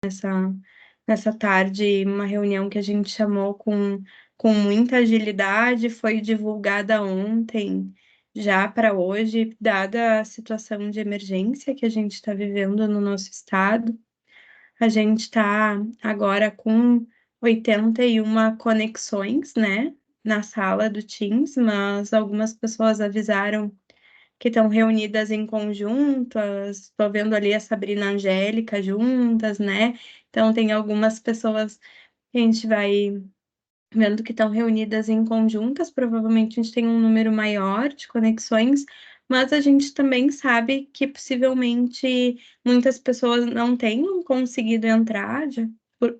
nessa tarde, uma reunião que a gente chamou com muita agilidade, foi divulgada ontem, já para hoje, dada a situação de emergência que a gente está vivendo no nosso estado. A gente está agora com 81 conexões, né, na sala do Teams, mas algumas pessoas avisaram que estão reunidas em conjuntas. Estou vendo ali a Sabrina e a Angélica juntas, né? Então, tem algumas pessoas que a gente vai vendo que estão reunidas em conjuntas. Provavelmente a gente tem um número maior de conexões, mas a gente também sabe que possivelmente muitas pessoas não tenham conseguido entrar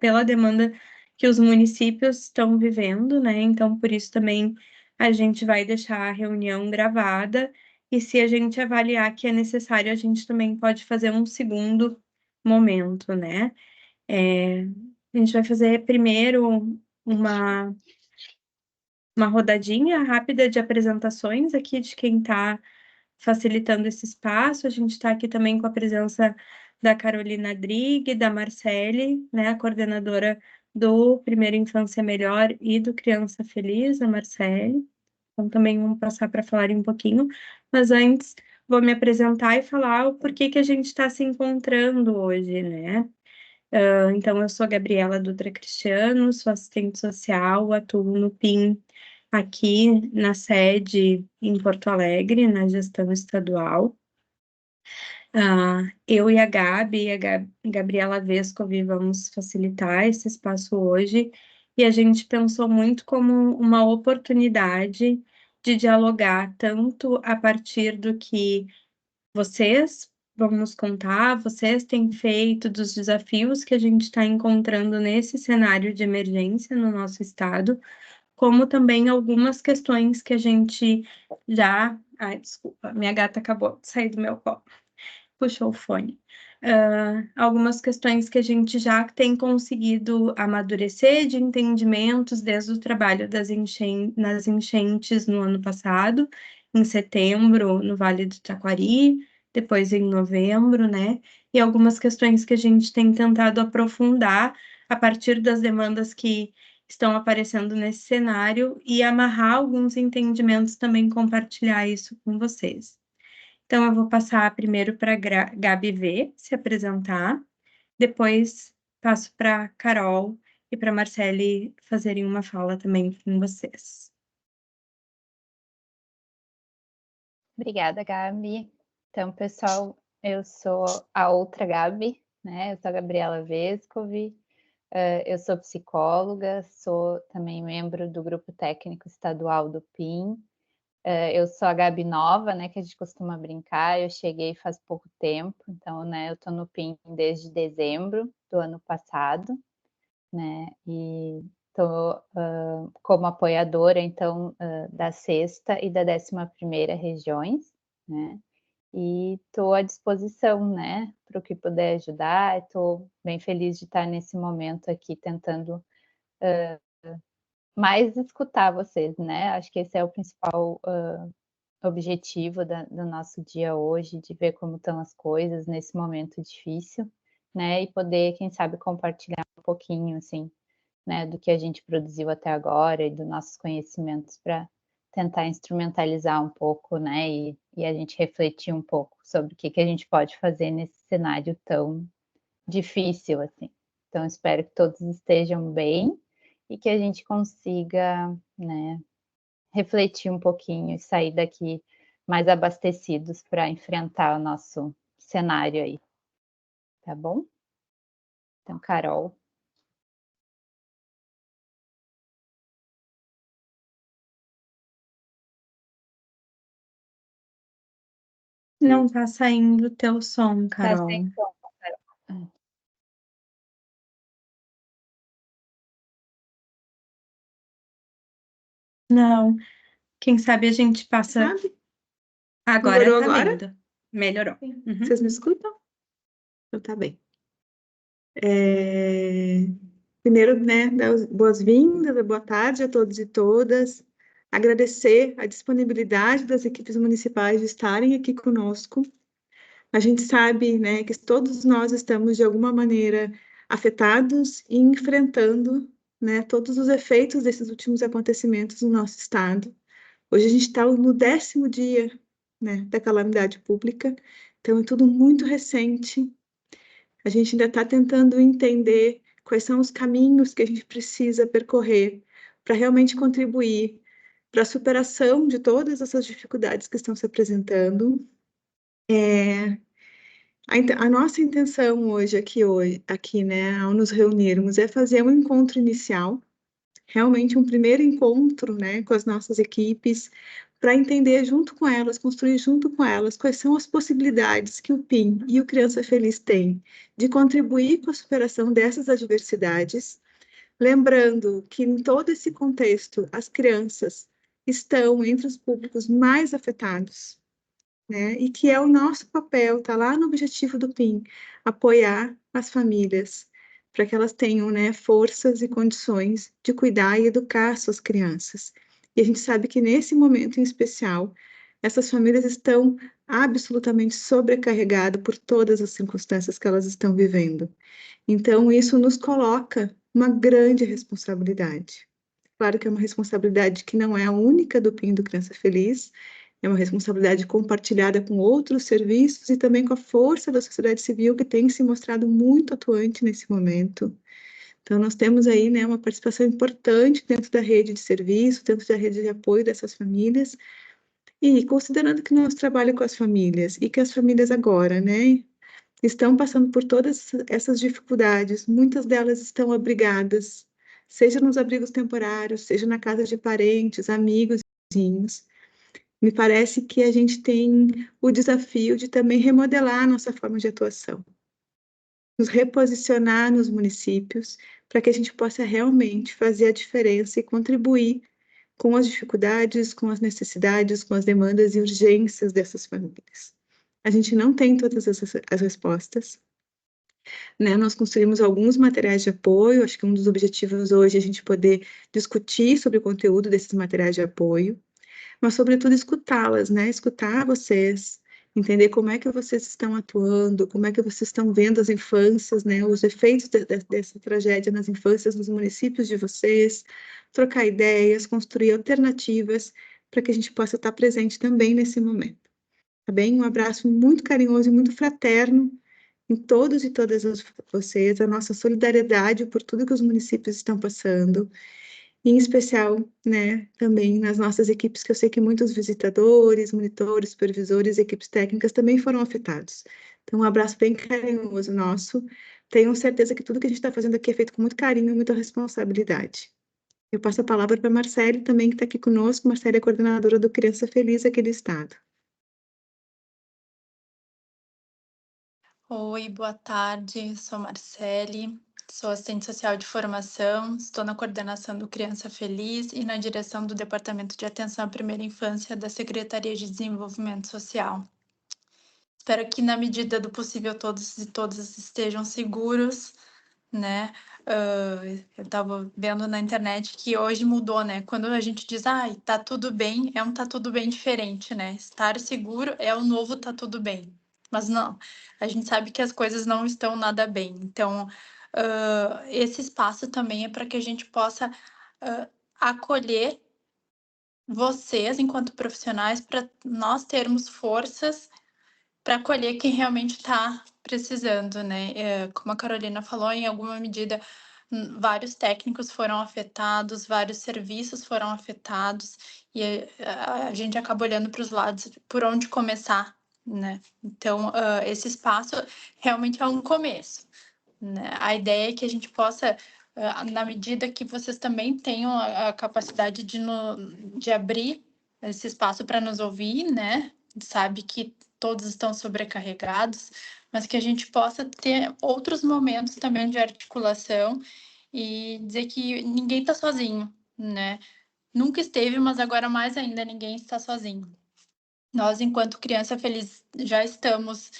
pela demanda que os municípios estão vivendo, né? Então, por isso também a gente vai deixar a reunião gravada, e se a gente avaliar que é necessário, a gente também pode fazer um segundo momento, né? A gente vai fazer primeiro uma rodadinha rápida de apresentações aqui de quem está facilitando esse espaço. A gente está aqui também com a presença da Carolina Drig, da Marcele, né, a coordenadora do Primeira Infância Melhor e do Criança Feliz, a Marcele. Então, também vamos passar para falar um pouquinho, mas antes vou me apresentar e falar o porquê que a gente está se encontrando hoje, né? Então, eu sou a Gabriela Dutra Cristiano, sou assistente social, atuo no PIN aqui na sede em Porto Alegre, na gestão estadual. Eu e a Gabi, Gabriela Vescovi, vamos facilitar esse espaço hoje, e a gente pensou muito como uma oportunidade de dialogar tanto a partir do que vocês vão nos contar, vocês têm feito, dos desafios que a gente está encontrando nesse cenário de emergência no nosso estado, como também algumas questões que a gente já... Ai, desculpa, minha gata acabou de sair do meu colo, puxou o fone. Algumas questões que a gente já tem conseguido amadurecer de entendimentos desde o trabalho nas enchentes no ano passado, em setembro, no Vale do Taquari, depois em novembro, né? E algumas questões que a gente tem tentado aprofundar a partir das demandas que estão aparecendo nesse cenário e amarrar alguns entendimentos também, compartilhar isso com vocês. Então, eu vou passar primeiro para a Gabi V se apresentar, depois passo para a Carol e para a Marcele fazerem uma fala também com vocês. Obrigada, Gabi. Então, pessoal, eu sou a outra Gabi, né? Eu sou a Gabriela Vescovi, eu sou psicóloga, sou também membro do Grupo Técnico Estadual do PIN. Eu sou a Gabi nova, né, que a gente costuma brincar, eu cheguei faz pouco tempo, então, né, eu tô no PIN desde dezembro do ano passado, né, e tô como apoiadora, então, da 6ª e da 11ª regiões, né, e estou à disposição, né, para o que puder ajudar. Estou bem feliz de estar nesse momento aqui tentando mais escutar vocês, né? Acho que esse é o principal objetivo do nosso dia hoje, de ver como estão as coisas nesse momento difícil, né? E poder, quem sabe, compartilhar um pouquinho, assim, né, do que a gente produziu até agora e dos nossos conhecimentos para tentar instrumentalizar um pouco, né, e a gente refletir um pouco sobre o que a gente pode fazer nesse cenário tão difícil, assim. Então, espero que todos estejam bem e que a gente consiga, né, refletir um pouquinho e sair daqui mais abastecidos para enfrentar o nosso cenário aí, tá bom? Então, Carol. Não está saindo o teu som, Carol. Tá sem som, Carol. Não, quem sabe a gente passa... Agora Melhorou tá agora? vindo. Melhorou. Uhum. Vocês me escutam? Então tá bem. Primeiro, né, dar as boas-vindas, boa tarde a todos e todas. Agradecer a disponibilidade das equipes municipais de estarem aqui conosco. A gente sabe, né, que todos nós estamos, de alguma maneira, afetados e enfrentando, né, todos os efeitos desses últimos acontecimentos no nosso estado. Hoje a gente está no 10º dia, né, da calamidade pública, então é tudo muito recente. A gente ainda está tentando entender quais são os caminhos que a gente precisa percorrer para realmente contribuir para a superação de todas essas dificuldades que estão se apresentando. A nossa intenção aqui, né, ao nos reunirmos, é fazer um encontro inicial, realmente um primeiro encontro, né, com as nossas equipes, para entender junto com elas, construir junto com elas quais são as possibilidades que o PIN e o Criança Feliz têm de contribuir com a superação dessas adversidades, lembrando que em todo esse contexto as crianças estão entre os públicos mais afetados, né? E que é o nosso papel, tá lá no objetivo do PIN, apoiar as famílias para que elas tenham, né, forças e condições de cuidar e educar suas crianças. E a gente sabe que nesse momento em especial, essas famílias estão absolutamente sobrecarregadas por todas as circunstâncias que elas estão vivendo. Então, isso nos coloca uma grande responsabilidade. Claro que é uma responsabilidade que não é a única do PIN do Criança Feliz, é uma responsabilidade compartilhada com outros serviços e também com a força da sociedade civil, que tem se mostrado muito atuante nesse momento. Então, nós temos aí, né, uma participação importante dentro da rede de serviço, dentro da rede de apoio dessas famílias, e considerando que nós trabalhamos com as famílias, e que as famílias agora, né, estão passando por todas essas dificuldades, muitas delas estão abrigadas, seja nos abrigos temporários, seja na casa de parentes, amigos, vizinhos. Me parece que a gente tem o desafio de também remodelar a nossa forma de atuação, nos reposicionar nos municípios, para que a gente possa realmente fazer a diferença e contribuir com as dificuldades, com as necessidades, com as demandas e urgências dessas famílias. A gente não tem todas as respostas, né? Nós construímos alguns materiais de apoio, acho que um dos objetivos hoje é a gente poder discutir sobre o conteúdo desses materiais de apoio, mas sobretudo escutá-las, né? Escutar vocês, entender como é que vocês estão atuando, como é que vocês estão vendo as infâncias, né? Os efeitos dessa tragédia nas infâncias dos municípios de vocês, trocar ideias, construir alternativas para que a gente possa estar presente também nesse momento. Tá bem? Um abraço muito carinhoso e muito fraterno em todos e todas vocês, a nossa solidariedade por tudo que os municípios estão passando, em especial, né, também nas nossas equipes, que eu sei que muitos visitadores, monitores, supervisores, equipes técnicas também foram afetados. Então, um abraço bem carinhoso nosso. Tenho certeza que tudo que a gente está fazendo aqui é feito com muito carinho e muita responsabilidade. Eu passo a palavra para a Marcele, também, que está aqui conosco. Marcele é coordenadora do Criança Feliz aqui do Estado. Oi, boa tarde. Sou Marcele, sou assistente social de formação, estou na coordenação do Criança Feliz e na direção do Departamento de Atenção à Primeira Infância da Secretaria de Desenvolvimento Social. Espero que, na medida do possível, todos e todas estejam seguros, né? Eu estava vendo na internet que hoje mudou, né? Quando a gente diz, tá tudo bem, é um tá tudo bem diferente, né? Estar seguro é o novo tá tudo bem. Mas não, a gente sabe que as coisas não estão nada bem. Então, esse espaço também é para que a gente possa acolher vocês, enquanto profissionais, para nós termos forças para acolher quem realmente está precisando, né? Como a Carolina falou, em alguma medida, vários técnicos foram afetados, vários serviços foram afetados, e a gente acaba olhando para os lados por onde começar, né? Então, esse espaço realmente é um começo, né? A ideia é que a gente possa, na medida que vocês também tenham a capacidade de abrir esse espaço para nos ouvir, né? Sabe que todos estão sobrecarregados, mas que a gente possa ter outros momentos também de articulação e dizer que ninguém está sozinho, né? Nunca esteve, mas agora mais ainda ninguém está sozinho. Nós, enquanto Criança Feliz, já estamos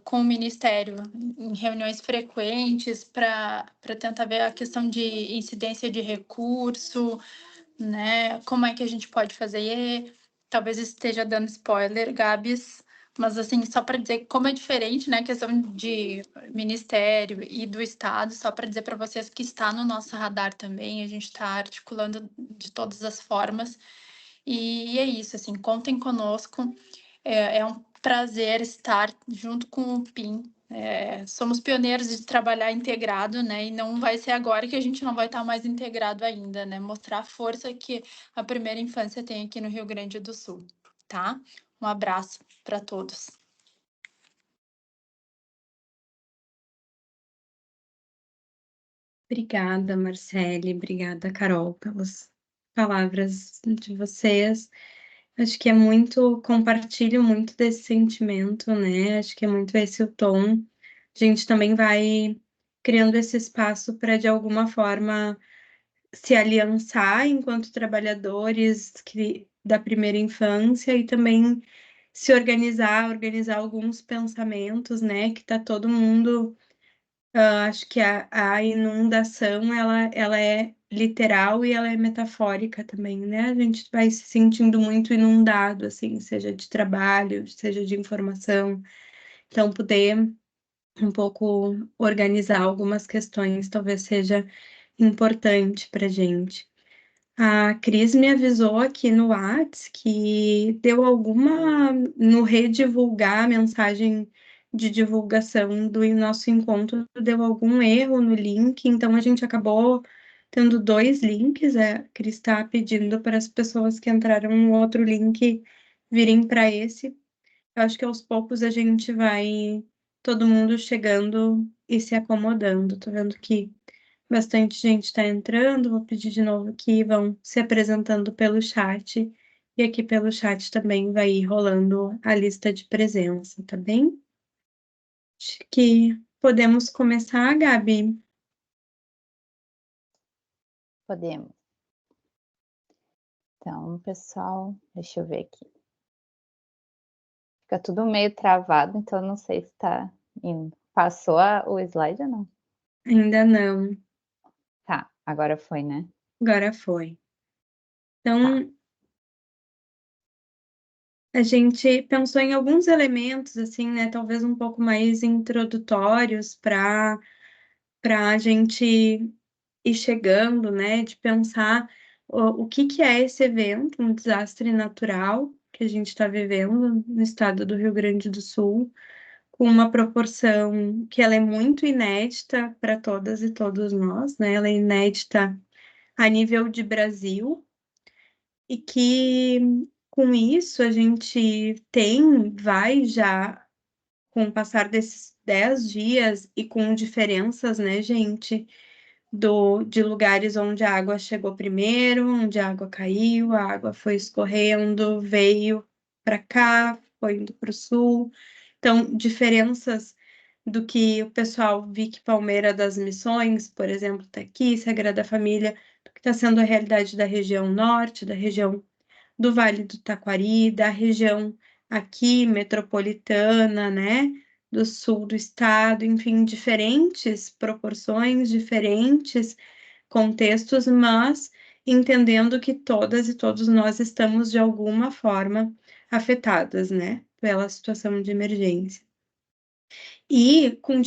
com o Ministério em reuniões frequentes para tentar ver a questão de incidência de recurso, né? Como é que a gente pode fazer? Talvez esteja dando spoiler, Gabs, Mas, assim, só para dizer como é diferente, né, a questão de Ministério e do Estado, só para dizer para vocês que está no nosso radar também, a gente está articulando de todas as formas. E é isso, assim, contem conosco. É um prazer estar junto com o PIN. Somos pioneiros de trabalhar integrado, né? E não vai ser agora que a gente não vai estar mais integrado ainda, né? Mostrar a força que a primeira infância tem aqui no Rio Grande do Sul, tá? Um abraço para todos. Obrigada, Marcele, obrigada, Carol, pelas palavras de vocês. Acho que compartilho muito desse sentimento, né? Acho que é muito esse o tom. A gente também vai criando esse espaço para, de alguma forma, se aliançar enquanto trabalhadores da primeira infância e também se organizar alguns pensamentos, né? Que tá todo mundo. Acho que a inundação ela é literal e ela é metafórica também, né? A gente vai se sentindo muito inundado, assim, seja de trabalho, seja de informação. Então, poder um pouco organizar algumas questões talvez seja importante para a gente. A Cris me avisou aqui no Whats que deu no redivulgar a mensagem de divulgação do nosso encontro, deu algum erro no link, então a gente acabou tendo 2 links. A Cris está pedindo para as pessoas que entraram no outro link virem para esse. Eu acho que aos poucos a gente vai todo mundo chegando e se acomodando. Tô vendo que bastante gente está entrando, vou pedir de novo que vão se apresentando pelo chat, e aqui pelo chat também vai ir rolando a lista de presença, tá bem? Acho que podemos começar, Gabi. Podemos. Então, pessoal, deixa eu ver aqui. Fica tudo meio travado, então não sei se está indo. Passou o slide ou não? Ainda não. Tá, agora foi, né? Agora foi. Então, a gente pensou em alguns elementos, assim, né, talvez um pouco mais introdutórios para a gente ir chegando, né, de pensar o que é esse evento, um desastre natural que a gente está vivendo no estado do Rio Grande do Sul, com uma proporção que ela é muito inédita para todas e todos nós, né? Ela é inédita a nível de Brasil, e que com isso a gente vai já, com o passar desses 10 dias e com diferenças, né, gente, de lugares onde a água chegou primeiro, onde a água caiu, a água foi escorrendo, veio para cá, foi indo para o sul. Então, diferenças do que o pessoal Vic Palmeira das Missões, por exemplo, está aqui, Sagrada Família, do que está sendo a realidade da região norte, da região do Vale do Taquari, da região aqui metropolitana, né, do sul do estado, enfim, diferentes proporções, diferentes contextos, mas entendendo que todas e todos nós estamos de alguma forma afetadas, né, pela situação de emergência. E com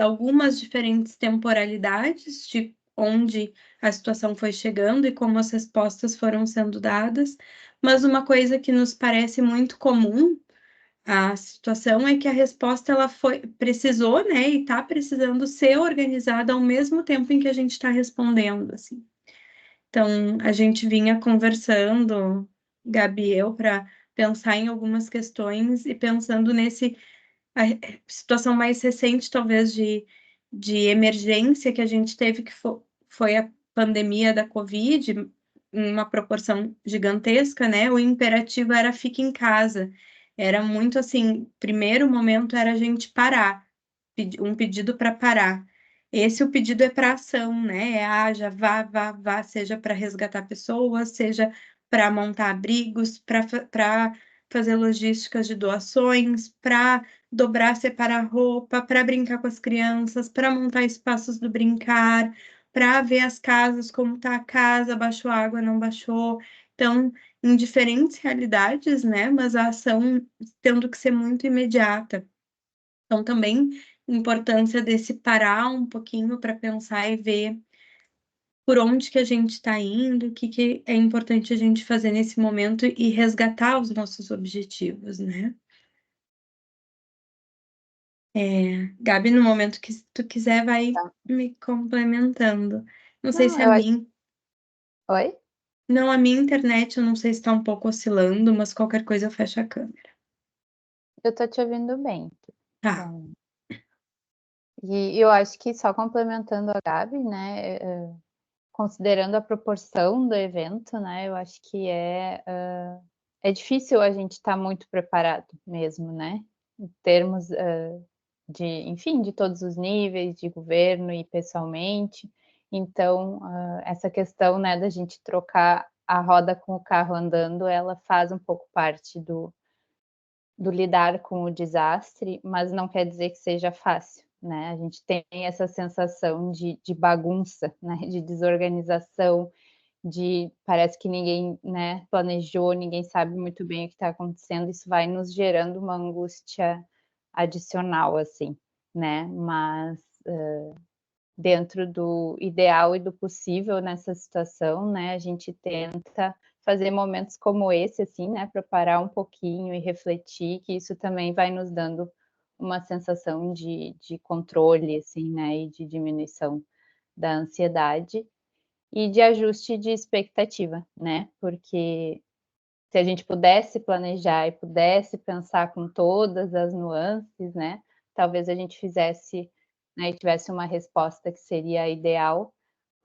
algumas diferentes temporalidades de onde a situação foi chegando e como as respostas foram sendo dadas, mas uma coisa que nos parece muito comum a situação é que a resposta precisou, né, e está precisando ser organizada ao mesmo tempo em que a gente está respondendo, assim. Então, a gente vinha conversando, Gabi e eu, para pensar em algumas questões e pensando a situação mais recente, talvez, de emergência que a gente teve, que foi a pandemia da Covid, em uma proporção gigantesca, né? O imperativo era fique em casa. Era muito assim, primeiro momento era a gente parar, um pedido para parar. Esse o pedido é para ação, né? Já vá, seja para resgatar pessoas, seja para montar abrigos, para fazer logísticas de doações, para dobrar, separar roupa, para brincar com as crianças, para montar espaços do brincar, para ver as casas, como está a casa, baixou água, não baixou. Então, em diferentes realidades, né? Mas a ação tendo que ser muito imediata. Então, também importância desse parar um pouquinho para pensar e ver por onde que a gente está indo, o que é importante a gente fazer nesse momento e resgatar os nossos objetivos, né? Gabi, no momento que tu quiser, vai Tá. me complementando. Não sei se eu a acho... minha... Oi? Não, a minha internet, eu não sei se está um pouco oscilando, mas qualquer coisa eu fecho a câmera. Eu tô te ouvindo bem. Tá. Então, e eu acho que só complementando a Gabi, né, considerando a proporção do evento, né, eu acho que é difícil a gente estar muito preparado mesmo, né, em termos, de, enfim, de todos os níveis, de governo e pessoalmente. Então, essa questão, né, da gente trocar a roda com o carro andando, ela faz um pouco parte do lidar com o desastre, mas não quer dizer que seja fácil, né? A gente tem essa sensação de bagunça, né? De desorganização, de parece que ninguém, né, planejou, ninguém sabe muito bem o que está acontecendo. Isso vai nos gerando uma angústia adicional, assim, né? Mas dentro do ideal e do possível nessa situação, né, a gente tenta fazer momentos como esse, assim, né, para parar um pouquinho e refletir, que isso também vai nos dando uma sensação de controle, assim, né, e de diminuição da ansiedade e de ajuste de expectativa, né, porque se a gente pudesse planejar e pudesse pensar com todas as nuances, né, talvez a gente fizesse, né, e tivesse uma resposta que seria a ideal,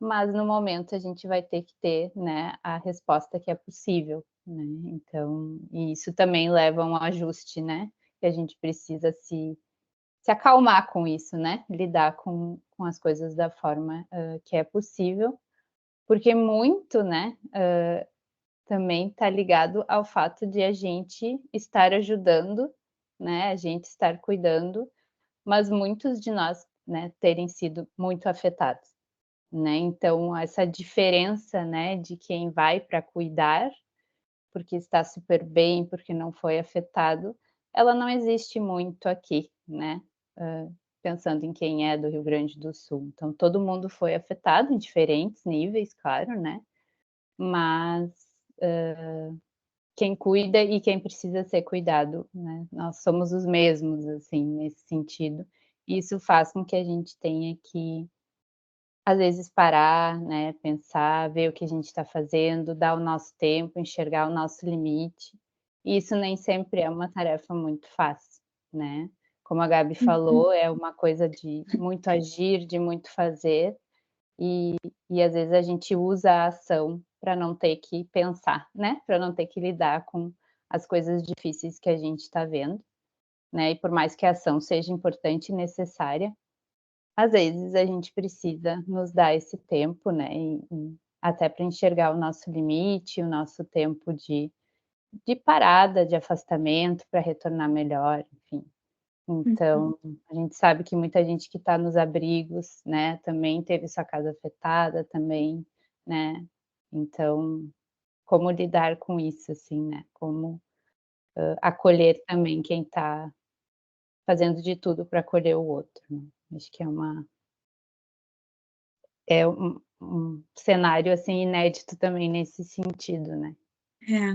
mas no momento a gente vai ter que ter, né, a resposta que é possível, né. Então, e isso também leva a um ajuste, né, que a gente precisa se acalmar com isso, né, lidar com as coisas da forma, que é possível, porque muito, né, também está ligado ao fato de a gente estar ajudando, né, a gente estar cuidando, mas muitos de nós, né, terem sido muito afetados, né. Então essa diferença, né, de quem vai para cuidar, porque está super bem, porque não foi afetado, ela não existe muito aqui, né, pensando em quem é do Rio Grande do Sul. Então todo mundo foi afetado em diferentes níveis, claro, né, mas quem cuida e quem precisa ser cuidado, né, nós somos os mesmos, assim, nesse sentido. Isso faz com que a gente tenha que, às vezes, parar, né, pensar, ver o que a gente está fazendo, dar o nosso tempo, enxergar o nosso limite. E isso nem sempre é uma tarefa muito fácil, né. Como a Gabi falou, é uma coisa de muito agir, de muito fazer, e às vezes a gente usa a ação para não ter que pensar, né, para não ter que lidar com as coisas difíceis que a gente está vendo, né, e por mais que a ação seja importante e necessária, às vezes a gente precisa nos dar esse tempo, né, e até para enxergar o nosso limite, o nosso tempo de parada, de afastamento, para retornar melhor, enfim. Então, a gente sabe que muita gente que está nos abrigos, né, também teve sua casa afetada, também, né, então, como lidar com isso, assim, né, como, acolher também quem está fazendo de tudo para acolher o outro, né. Acho que é um cenário, assim, inédito também nesse sentido, né. É,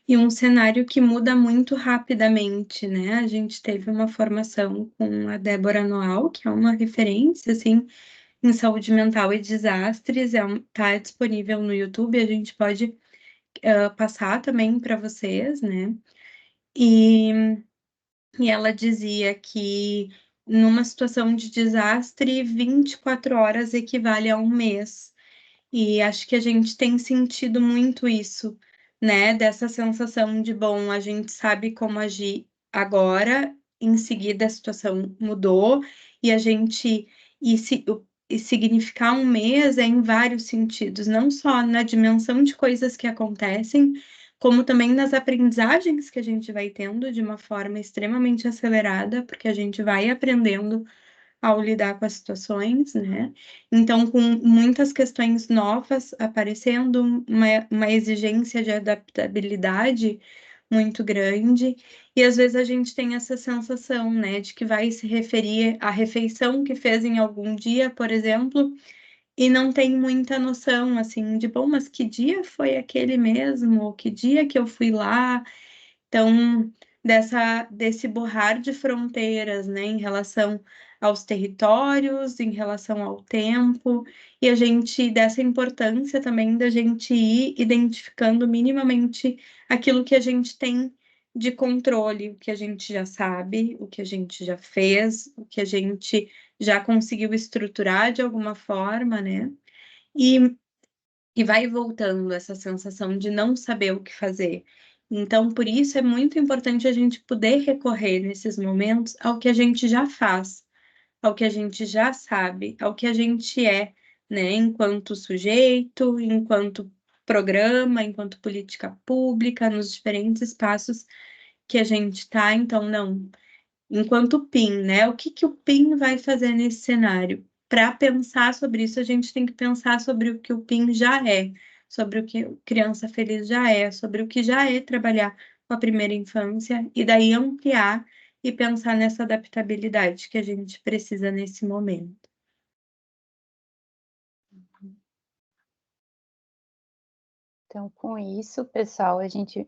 e um cenário que muda muito rapidamente, né? A gente teve uma formação com a Débora Noal, que é uma referência, assim, em saúde mental e desastres, tá disponível no YouTube, a gente pode passar também para vocês, né? E, e ela dizia que numa situação de desastre, 24 horas equivale a um mês. E acho que a gente tem sentido muito isso, né? Dessa sensação de, bom, a gente sabe como agir agora, em seguida a situação mudou, e a gente. E significar um mês é em vários sentidos, não só na dimensão de coisas que acontecem, como também nas aprendizagens que a gente vai tendo de uma forma extremamente acelerada, porque a gente vai aprendendo ao lidar com as situações, né? Então, com muitas questões novas aparecendo, uma exigência de adaptabilidade muito grande, e às vezes a gente tem essa sensação, né, de que vai se referir à refeição que fez em algum dia, por exemplo, e não tem muita noção, assim, de, bom, mas que dia foi aquele mesmo? Ou que dia que eu fui lá? Então, desse borrar de fronteiras, né, em relação aos territórios, em relação ao tempo, e a gente, dessa importância também da gente ir identificando minimamente aquilo que a gente tem de controle, o que a gente já sabe, o que a gente já fez, o que a gente já conseguiu estruturar de alguma forma, né? E vai voltando essa sensação de não saber o que fazer. Então, por isso é muito importante a gente poder recorrer nesses momentos ao que a gente já faz, ao que a gente já sabe, ao que a gente é, né, enquanto sujeito, enquanto programa, enquanto política pública, nos diferentes espaços que a gente está. Então, não, enquanto PIN, né? O que o PIN vai fazer nesse cenário? Para pensar sobre isso, a gente tem que pensar sobre o que o PIN já é, sobre o que Criança Feliz já é, sobre o que já é trabalhar com a primeira infância, e daí ampliar e pensar nessa adaptabilidade que a gente precisa nesse momento. Então, com isso, pessoal, a gente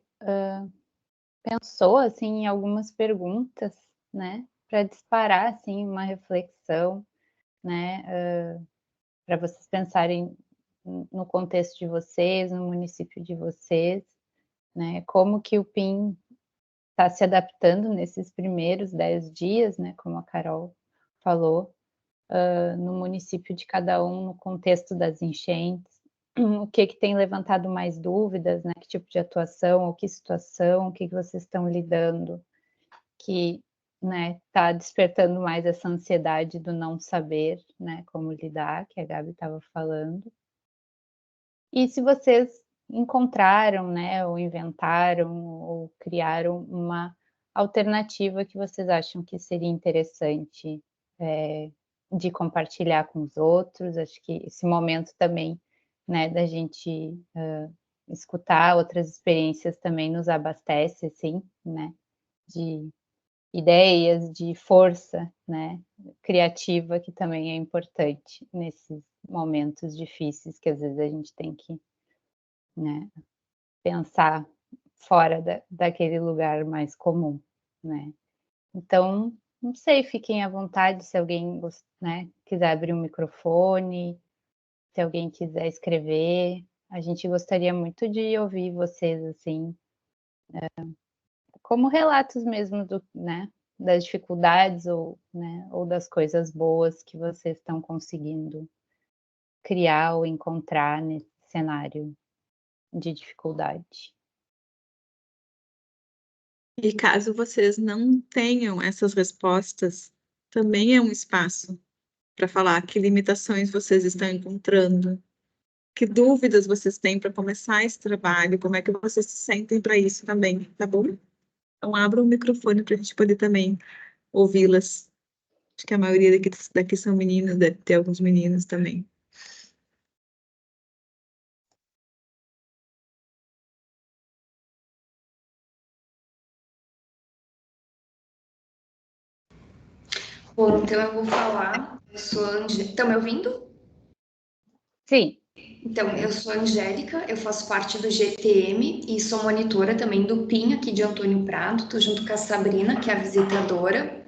pensou assim em algumas perguntas, né, para disparar assim uma reflexão, né, para vocês pensarem no contexto de vocês, no município de vocês, né, como que o PIN está se adaptando nesses primeiros 10 dias, né, como a Carol falou, no município de cada um, no contexto das enchentes, o que tem levantado mais dúvidas, né, que tipo de atuação, ou que situação, o que vocês estão lidando, que, né, está despertando mais essa ansiedade do não saber, né, como lidar, que a Gabi estava falando. E se vocês encontraram, né, ou inventaram, ou criaram uma alternativa que vocês acham que seria interessante de compartilhar com os outros. Acho que esse momento também, né, da gente escutar outras experiências também nos abastece, assim, né, de ideias, de força, né, criativa, que também é importante nesses momentos difíceis que às vezes a gente tem que, né, pensar fora daquele lugar mais comum, né. Então, não sei, fiquem à vontade se alguém né, quiser abrir um microfone, se alguém quiser escrever, a gente gostaria muito de ouvir vocês, assim, como relatos mesmo né, das dificuldades ou, né, ou das coisas boas que vocês estão conseguindo criar ou encontrar nesse cenário de dificuldade. E caso vocês não tenham essas respostas, também é um espaço para falar que limitações vocês estão encontrando, que dúvidas vocês têm para começar esse trabalho, como é que vocês se sentem para isso também, tá bom? Então, abra o microfone para a gente poder também ouvi-las. Acho que a maioria daqui são meninas, deve ter alguns meninos também. Bom, então eu vou falar. Eu sou Estão me ouvindo? Sim. Então, eu sou Angélica, eu faço parte do GTM e sou monitora também do PIN aqui de Antônio Prado. Estou junto com a Sabrina, que é a visitadora.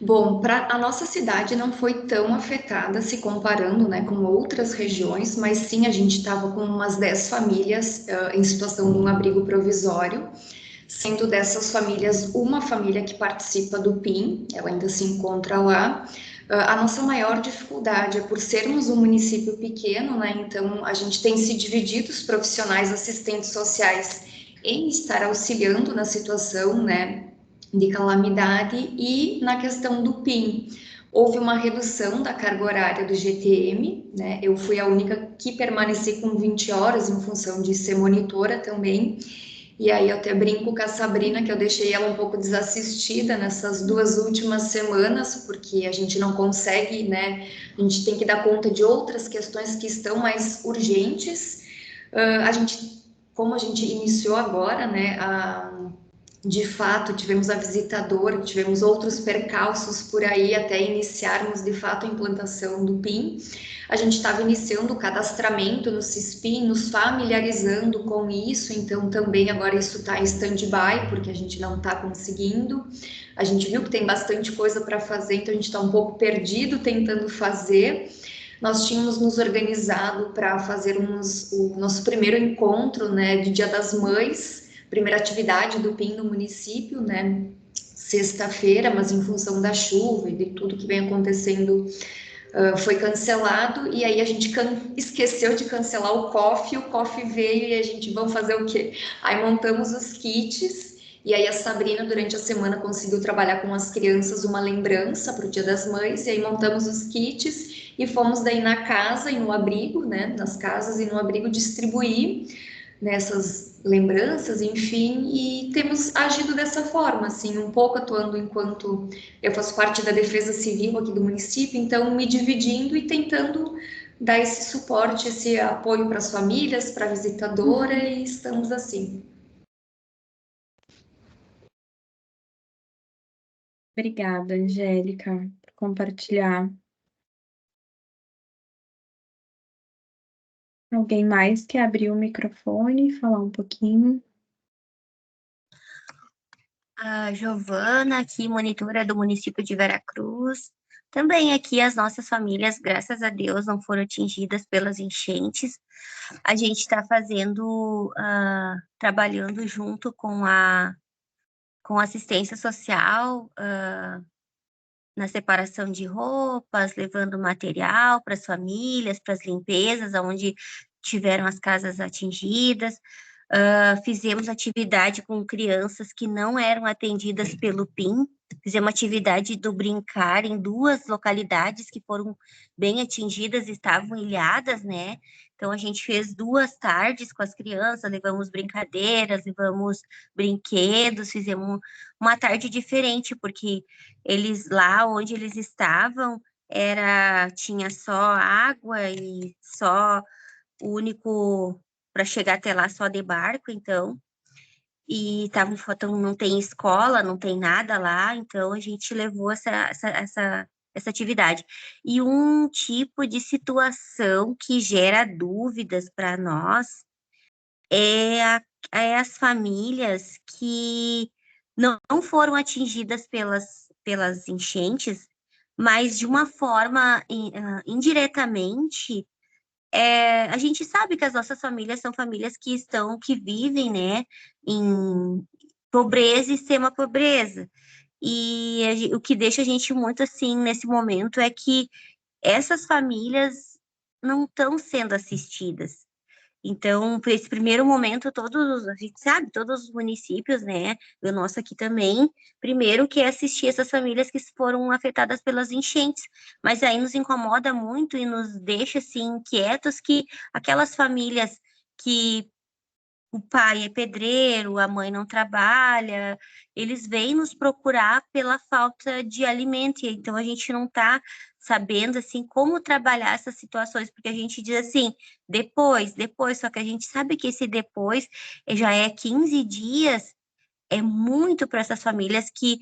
Bom, para a nossa cidade não foi tão afetada se comparando, né, com outras regiões, mas sim a gente estava com umas 10 famílias em situação de um abrigo provisório, sendo dessas famílias uma família que participa do PIN, ela ainda se encontra lá. A nossa maior dificuldade é por sermos um município pequeno, né? Então a gente tem se dividido os profissionais assistentes sociais em estar auxiliando na situação, né, de calamidade e na questão do PIN. Houve uma redução da carga horária do GTM, né? Eu fui a única que permaneci com 20 horas em função de ser monitora também. E aí eu até brinco com a Sabrina que eu deixei ela um pouco desassistida nessas 2 últimas semanas, porque a gente não consegue, né? A gente tem que dar conta de outras questões que estão mais urgentes. A gente, como a gente iniciou agora, né? De fato, tivemos a visitadora, tivemos outros percalços por aí até iniciarmos de fato a implantação do PIN. A gente estava iniciando o cadastramento no CISPIN, nos familiarizando com isso, então também agora isso está em stand-by, porque a gente não está conseguindo. A gente viu que tem bastante coisa para fazer, então a gente está um pouco perdido tentando fazer. Nós tínhamos nos organizado para fazermos o nosso primeiro encontro, né, de Dia das Mães, primeira atividade do PIN no município, né, sexta-feira, mas em função da chuva e de tudo que vem acontecendo, foi cancelado, e aí a gente esqueceu de cancelar o COF veio e a gente, vamos fazer o quê? Aí montamos os kits, e aí a Sabrina, durante a semana, conseguiu trabalhar com as crianças uma lembrança para o Dia das Mães, e aí montamos os kits e fomos daí na casa e no abrigo, né, nas casas e no abrigo distribuir nessas lembranças, enfim, e temos agido dessa forma, assim, um pouco atuando enquanto eu faço parte da defesa civil aqui do município, então me dividindo e tentando dar esse suporte, esse apoio para as famílias, para a visitadora, e estamos assim. Obrigada, Angélica, por compartilhar. Alguém mais quer abrir o microfone e falar um pouquinho? A Giovana, aqui, monitora do município de Veracruz. Também aqui as nossas famílias, graças a Deus, não foram atingidas pelas enchentes. A gente está fazendo, trabalhando junto com assistência social, na separação de roupas, levando material para as famílias, para as limpezas, onde tiveram as casas atingidas. Fizemos atividade com crianças que não eram atendidas pelo PIN. Fizemos atividade do brincar em 2 localidades que foram bem atingidas, estavam ilhadas, né? Então, a gente fez 2 tardes com as crianças, levamos brincadeiras, levamos brinquedos, fizemos uma tarde diferente, porque eles lá onde eles estavam tinha só água e só o único para chegar até lá só de barco, então, e estavam faltando, não tem escola, não tem nada lá, então a gente levou essa atividade. E um tipo de situação que gera dúvidas para nós é as famílias que não foram atingidas pelas enchentes, mas de uma forma indiretamente. A gente sabe que as nossas famílias são famílias que vivem, né, em pobreza e extrema pobreza. E o que deixa a gente muito assim nesse momento é que essas famílias não estão sendo assistidas. Então, por esse primeiro momento, a gente sabe, todos os municípios, né, o nosso aqui também, primeiro que é assistir essas famílias que foram afetadas pelas enchentes, mas aí nos incomoda muito e nos deixa, assim, inquietos que aquelas famílias que o pai é pedreiro, a mãe não trabalha, eles vêm nos procurar pela falta de alimento, e então a gente não está sabendo assim como trabalhar essas situações, porque a gente diz assim, depois, só que a gente sabe que esse depois já é 15 dias, é muito para essas famílias que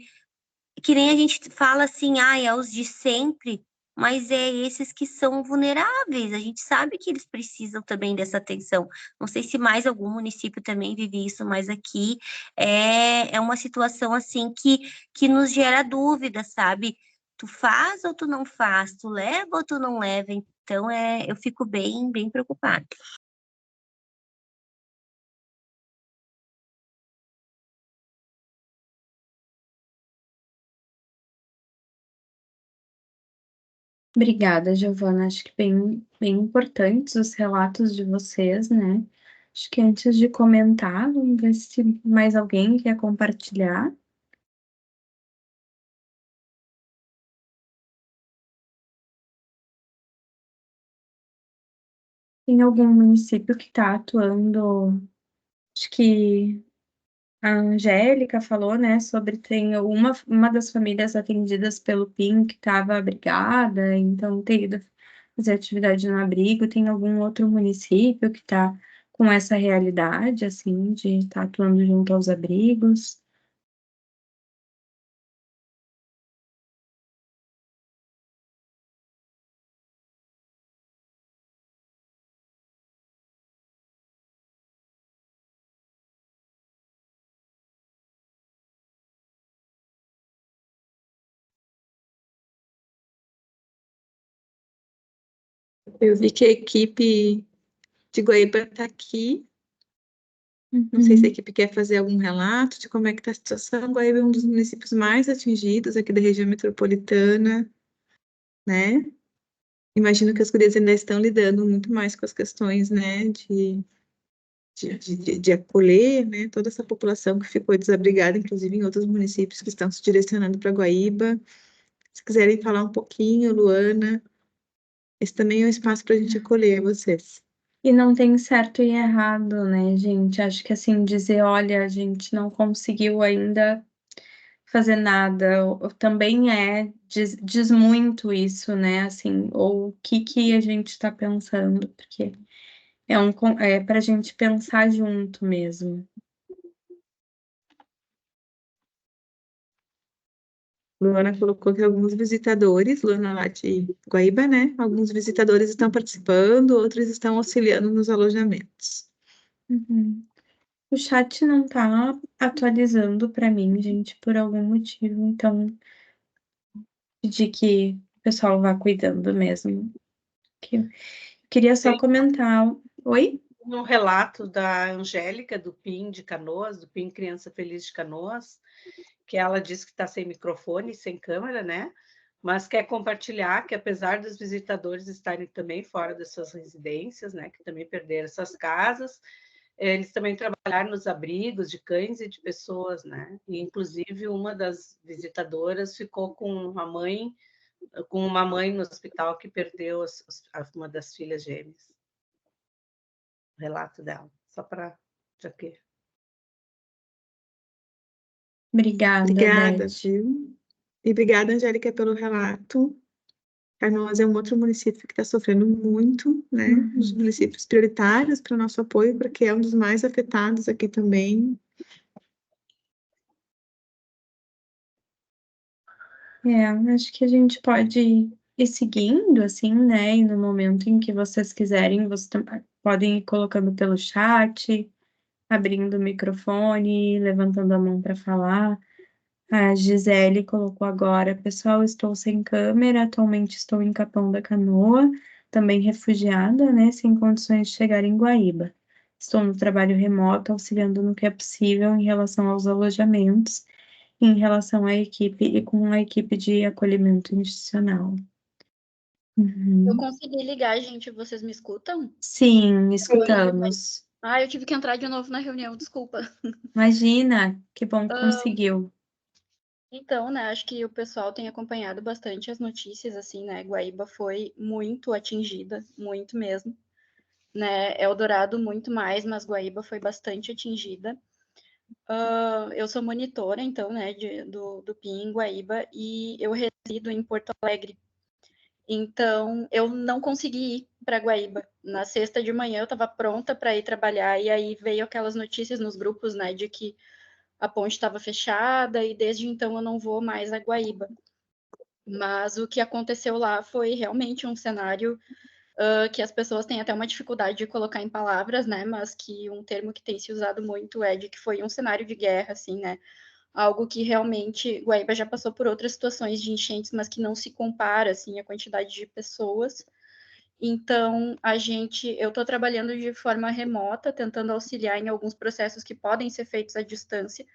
nem a gente fala assim, é os de sempre, mas é esses que são vulneráveis. A gente sabe que eles precisam também dessa atenção. Não sei se mais algum município também vive isso, mas aqui é uma situação assim que nos gera dúvida, sabe? Tu faz ou tu não faz? Tu leva ou tu não leva? Então, eu fico bem preocupada. Obrigada, Giovana. Acho que bem importantes os relatos de vocês, né? Acho que antes de comentar, vamos ver se mais alguém quer compartilhar. Tem algum município que está atuando, acho que A Angélica falou, né, sobre tem uma das famílias atendidas pelo PIN que estava abrigada, então ter ido fazer atividade no abrigo. Tem algum outro município que está com essa realidade, assim, de estar atuando junto aos abrigos? Eu vi que a equipe de Guaíba está aqui. Não sei se a Uhum. equipe quer fazer algum relato de como é que está a situação. Guaíba é um dos municípios mais atingidos aqui da região metropolitana, né? Imagino que as gurias ainda estão lidando muito mais com as questões, né, de acolher, né, toda essa população que ficou desabrigada, inclusive em outros municípios que estão se direcionando para Guaíba. Se quiserem falar um pouquinho, Luana, esse também é um espaço para a gente acolher vocês. E não tem certo e errado, né, gente? Acho que assim, dizer, olha, a gente não conseguiu ainda fazer nada, também diz muito isso, né? Assim, ou o que que a gente está pensando, porque é para a gente pensar junto mesmo. Luana colocou que alguns visitadores, Luana lá de Guaíba, né? Alguns visitadores estão participando, outros estão auxiliando nos alojamentos. Uhum. O chat não tá atualizando para mim, gente, por algum motivo, então pedir que o pessoal vá cuidando mesmo. Queria só comentar. Oi? Um relato da Angélica, do PIN de Canoas, do PIN Criança Feliz de Canoas, que ela disse que está sem microfone, sem câmera, né? Mas quer compartilhar que, apesar dos visitadores estarem também fora das suas residências, né, que também perderam essas casas, eles também trabalharam nos abrigos de cães e de pessoas, né? E, inclusive, uma das visitadoras ficou com uma mãe no hospital que perdeu uma das filhas gêmeas. O relato dela, só para aqui. Obrigada, Obrigada, Beth. viu? E obrigada, Angélica, pelo relato. Canoas é um outro município que está sofrendo muito, né? Um dos municípios prioritários para o nosso apoio, porque é um dos mais afetados aqui também. Acho que a gente pode ir seguindo, assim, né? E no momento em que vocês quiserem, vocês podem ir colocando pelo chat, abrindo o microfone, levantando a mão para falar. A Gisele colocou agora: pessoal, estou sem câmera, atualmente estou em Capão da Canoa, também refugiada, né? Sem condições de chegar em Guaíba. Estou no trabalho remoto, auxiliando no que é possível em relação aos alojamentos, em relação à equipe e com a equipe de acolhimento institucional. Eu consegui ligar, gente. Vocês me escutam? Sim, escutamos. Eu tive que entrar de novo na reunião, desculpa. Imagina, que bom que conseguiu. Então, né, acho que o pessoal tem acompanhado bastante as notícias, assim, né? Guaíba foi muito atingida, muito mesmo, né? Eldorado muito mais, mas Guaíba foi bastante atingida. Eu sou monitora, então, né, do PIN em Guaíba, e eu resido em Porto Alegre. Então, eu não consegui ir para Guaíba. Na sexta de manhã eu estava pronta para ir trabalhar, e aí veio aquelas notícias nos grupos, né, de que a ponte estava fechada, e desde então eu não vou mais a Guaíba. Mas o que aconteceu lá foi realmente um cenário que as pessoas têm até uma dificuldade de colocar em palavras, né, mas que um termo que tem se usado muito é de que foi um cenário de guerra, assim, né, algo que realmente Guaíba já passou por outras situações de enchentes, mas que não se compara, assim, a quantidade de pessoas. Então, eu estou trabalhando de forma remota, tentando auxiliar em alguns processos que podem ser feitos à distância,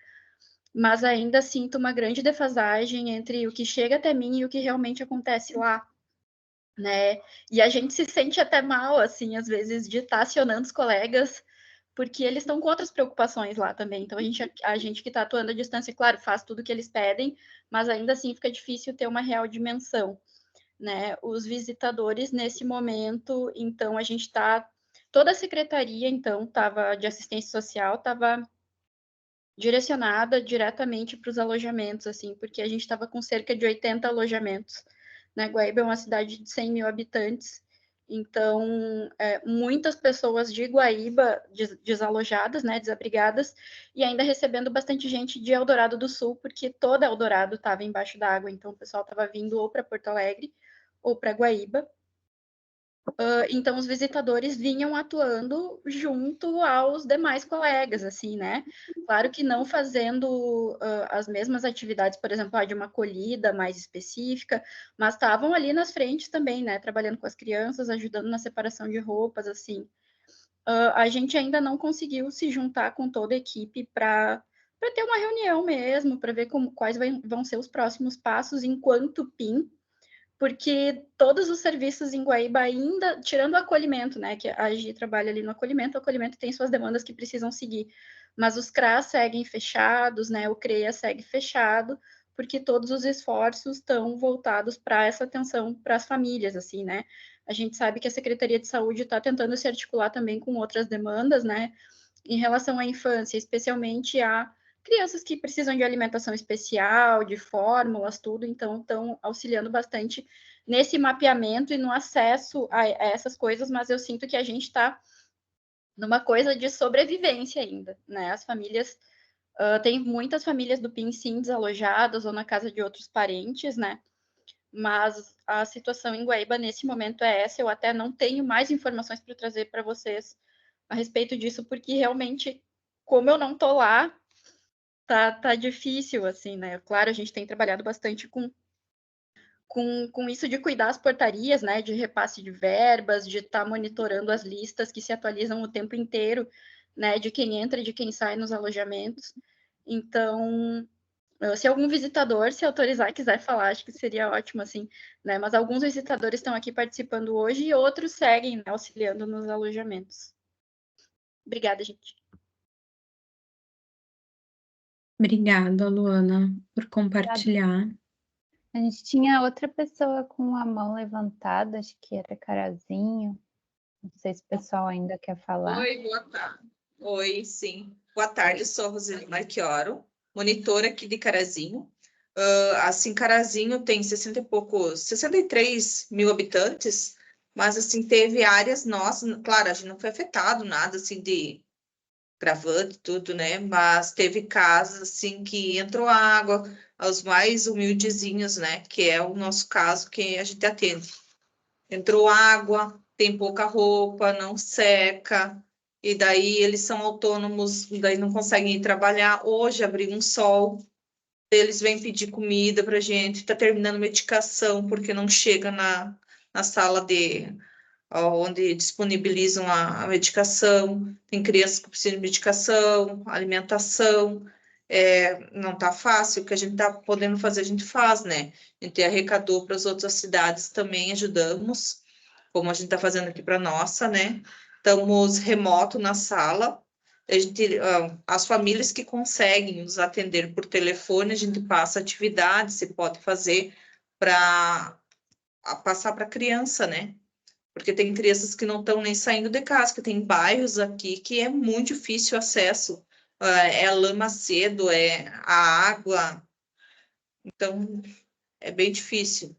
mas ainda sinto uma grande defasagem entre o que chega até mim e o que realmente acontece lá, né? E a gente se sente até mal, assim, às vezes, de estar acionando os colegas, porque eles estão com outras preocupações lá também. Então, a gente que está atuando à distância, claro, faz tudo o que eles pedem, mas ainda assim fica difícil ter uma real dimensão, né? Os visitadores, nesse momento, então, a gente está... Toda a secretaria, então, de assistência social, estava direcionada diretamente para os alojamentos, assim, porque a gente estava com cerca de 80 alojamentos, né? Guaíba é uma cidade de 100 mil habitantes, então muitas pessoas de Guaíba desalojadas, né, desabrigadas, e ainda recebendo bastante gente de Eldorado do Sul, porque toda Eldorado estava embaixo da água, então o pessoal estava vindo ou para Porto Alegre ou para Guaíba. Então os visitadores vinham atuando junto aos demais colegas, assim, né? Claro que não fazendo as mesmas atividades, por exemplo, de uma acolhida mais específica, mas estavam ali nas frentes também, né? Trabalhando com as crianças, ajudando na separação de roupas, assim. A gente ainda não conseguiu se juntar com toda a equipe para ter uma reunião mesmo, para ver quais vão ser os próximos passos enquanto PIN, porque todos os serviços em Guaíba ainda, tirando o acolhimento, né, que a Gi trabalha ali no acolhimento, o acolhimento tem suas demandas que precisam seguir, mas os CRAS seguem fechados, né, o CREA segue fechado, porque todos os esforços estão voltados para essa atenção para as famílias, assim, né. A gente sabe que a Secretaria de Saúde está tentando se articular também com outras demandas, né, em relação à infância, especialmente a crianças que precisam de alimentação especial, de fórmulas, tudo, então estão auxiliando bastante nesse mapeamento e no acesso a essas coisas, mas eu sinto que a gente está numa coisa de sobrevivência ainda, né? As famílias, tem muitas famílias do PIN, sim, desalojadas ou na casa de outros parentes, né? Mas a situação em Guaíba nesse momento é essa, eu até não tenho mais informações para trazer para vocês a respeito disso, porque realmente, como eu não tô lá, tá difícil, assim, né? Claro, a gente tem trabalhado bastante com isso de cuidar as portarias, né? De repasse de verbas, de estar monitorando as listas que se atualizam o tempo inteiro, né? De quem entra e de quem sai nos alojamentos. Então, se algum visitador se autorizar e quiser falar, acho que seria ótimo, assim, né? Mas alguns visitadores estão aqui participando hoje e outros seguem, né, auxiliando nos alojamentos. Obrigada, gente. Obrigada, Luana, por compartilhar. A gente tinha outra pessoa com a mão levantada, acho que era Carazinho. Não sei se o pessoal ainda quer falar. Oi, boa tarde. Oi, sim. Boa tarde, sou a Roseli Marchioro, monitora aqui de Carazinho. Assim, Carazinho tem 63 mil habitantes, mas assim, teve áreas nossas, claro, a gente não foi afetado, nada assim de gravando tudo, né? Mas teve casas assim que entrou água, aos mais humildezinhos, né? Que é o nosso caso que a gente atende. Entrou água, tem pouca roupa, não seca, e daí eles são autônomos, daí não conseguem ir trabalhar. Hoje abriu um sol, eles vêm pedir comida para gente, tá terminando medicação porque não chega na sala onde disponibilizam a medicação, tem crianças que precisam de medicação, alimentação, não tá fácil, o que a gente tá podendo fazer, a gente faz, né? A gente arrecadou para as outras cidades também, ajudamos, como a gente tá fazendo aqui para nossa, né? Estamos remoto na sala, as famílias que conseguem nos atender por telefone, a gente passa atividades, se pode fazer para passar para a criança, né? Porque tem crianças que não estão nem saindo de casa, que tem bairros aqui que é muito difícil o acesso. É a lama cedo, é a água. Então, é bem difícil.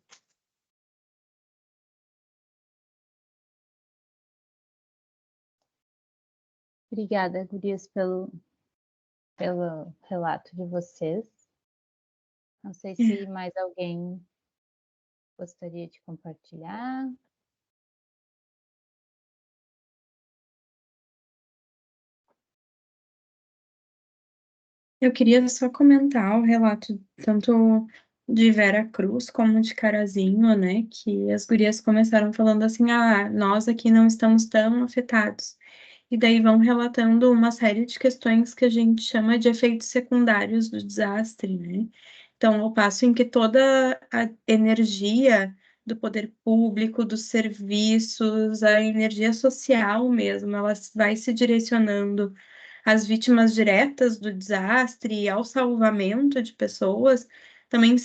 Obrigada, gurias, pelo relato de vocês. Não sei se mais alguém gostaria de compartilhar. Eu queria só comentar o relato tanto de Vera Cruz como de Carazinho, né? Que as gurias começaram falando assim: nós aqui não estamos tão afetados. E daí vão relatando uma série de questões que a gente chama de efeitos secundários do desastre, né? Então, ao passo em que toda a energia do poder público, dos serviços, a energia social mesmo, ela vai se direcionando às vítimas diretas do desastre e ao salvamento de pessoas, também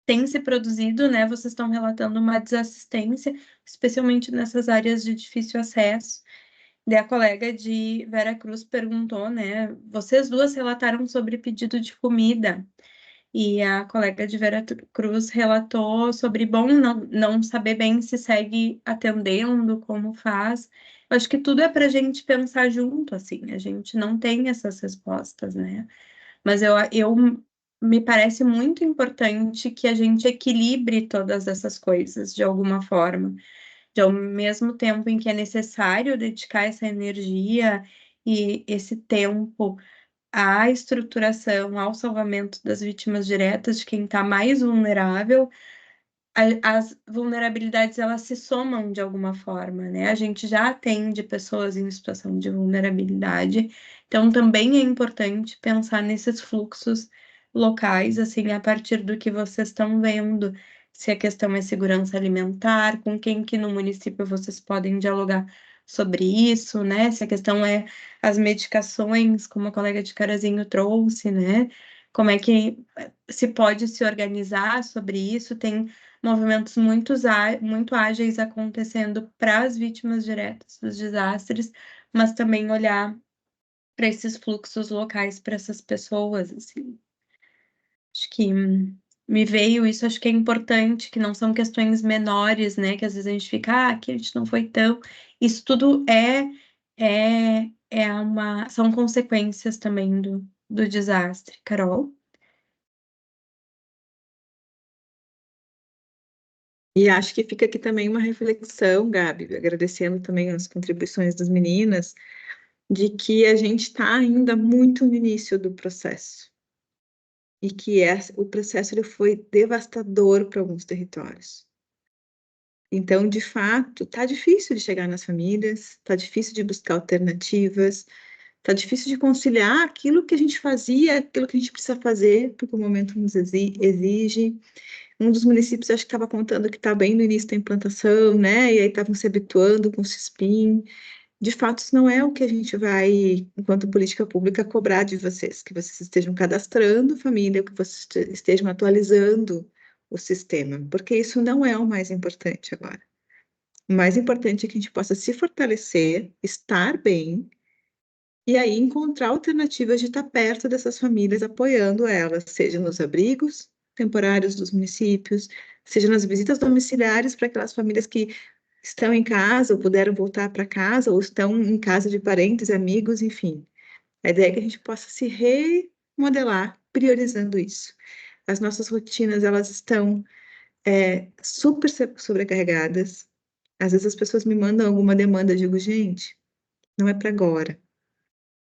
tem se produzido, né? Vocês estão relatando uma desassistência, especialmente nessas áreas de difícil acesso. Daí a colega de Vera Cruz perguntou, né? Vocês duas relataram sobre pedido de comida. E a colega de Vera Cruz relatou sobre, bom, não saber bem se segue atendendo, como faz. Eu acho que tudo é para a gente pensar junto, assim. A gente não tem essas respostas, né? Mas eu me parece muito importante que a gente equilibre todas essas coisas de alguma forma. De ao mesmo tempo em que é necessário dedicar essa energia e esse tempo à estruturação, ao salvamento das vítimas diretas, de quem está mais vulnerável, as vulnerabilidades elas se somam de alguma forma, né? A gente já atende pessoas em situação de vulnerabilidade, então também é importante pensar nesses fluxos locais, assim, a partir do que vocês estão vendo, se a questão é segurança alimentar, com quem que no município vocês podem dialogar sobre isso, né? Se a questão é as medicações, como a colega de Carazinho trouxe, né? Como é que se pode se organizar sobre isso? Tem movimentos muito ágeis acontecendo para as vítimas diretas dos desastres, mas também olhar para esses fluxos locais para essas pessoas, assim. Acho que me veio isso, acho que é importante, que não são questões menores, né? Que às vezes a gente fica, aqui a gente não foi tão. Isso tudo são consequências também do desastre. Carol? E acho que fica aqui também uma reflexão, Gabi, agradecendo também as contribuições das meninas, de que a gente está ainda muito no início do processo. E que o processo ele foi devastador para alguns territórios. Então, de fato, está difícil de chegar nas famílias, está difícil de buscar alternativas, está difícil de conciliar aquilo que a gente fazia, aquilo que a gente precisa fazer, porque o momento nos exige. Um dos municípios, acho que estava contando que está bem no início da implantação, né? E aí estavam se habituando com o CISPIM. De fato, isso não é o que a gente vai, enquanto política pública, cobrar de vocês, que vocês estejam cadastrando família, que vocês estejam atualizando o sistema, porque isso não é o mais importante agora. O mais importante é que a gente possa se fortalecer, estar bem, e aí encontrar alternativas de estar perto dessas famílias, apoiando elas, seja nos abrigos temporários dos municípios, seja nas visitas domiciliares para aquelas famílias que estão em casa, ou puderam voltar para casa, ou estão em casa de parentes, amigos, enfim. A ideia é que a gente possa se remodelar, priorizando isso. As nossas rotinas, elas estão super sobrecarregadas. Às vezes as pessoas me mandam alguma demanda, eu digo, gente, não é para agora.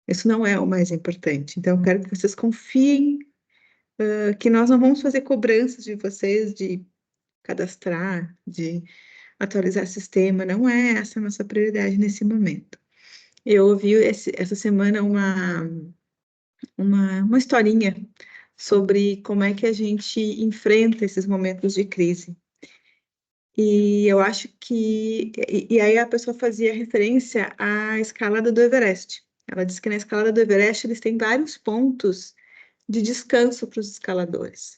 Isso não é o mais importante. Então, eu quero que vocês confiem que nós não vamos fazer cobranças de vocês de cadastrar, de atualizar sistema. Não é essa a nossa prioridade nesse momento. Eu ouvi essa semana uma historinha sobre como é que a gente enfrenta esses momentos de crise. E eu acho que. E aí a pessoa fazia referência à escalada do Everest. Ela disse que na escalada do Everest eles têm vários pontos de descanso para os escaladores.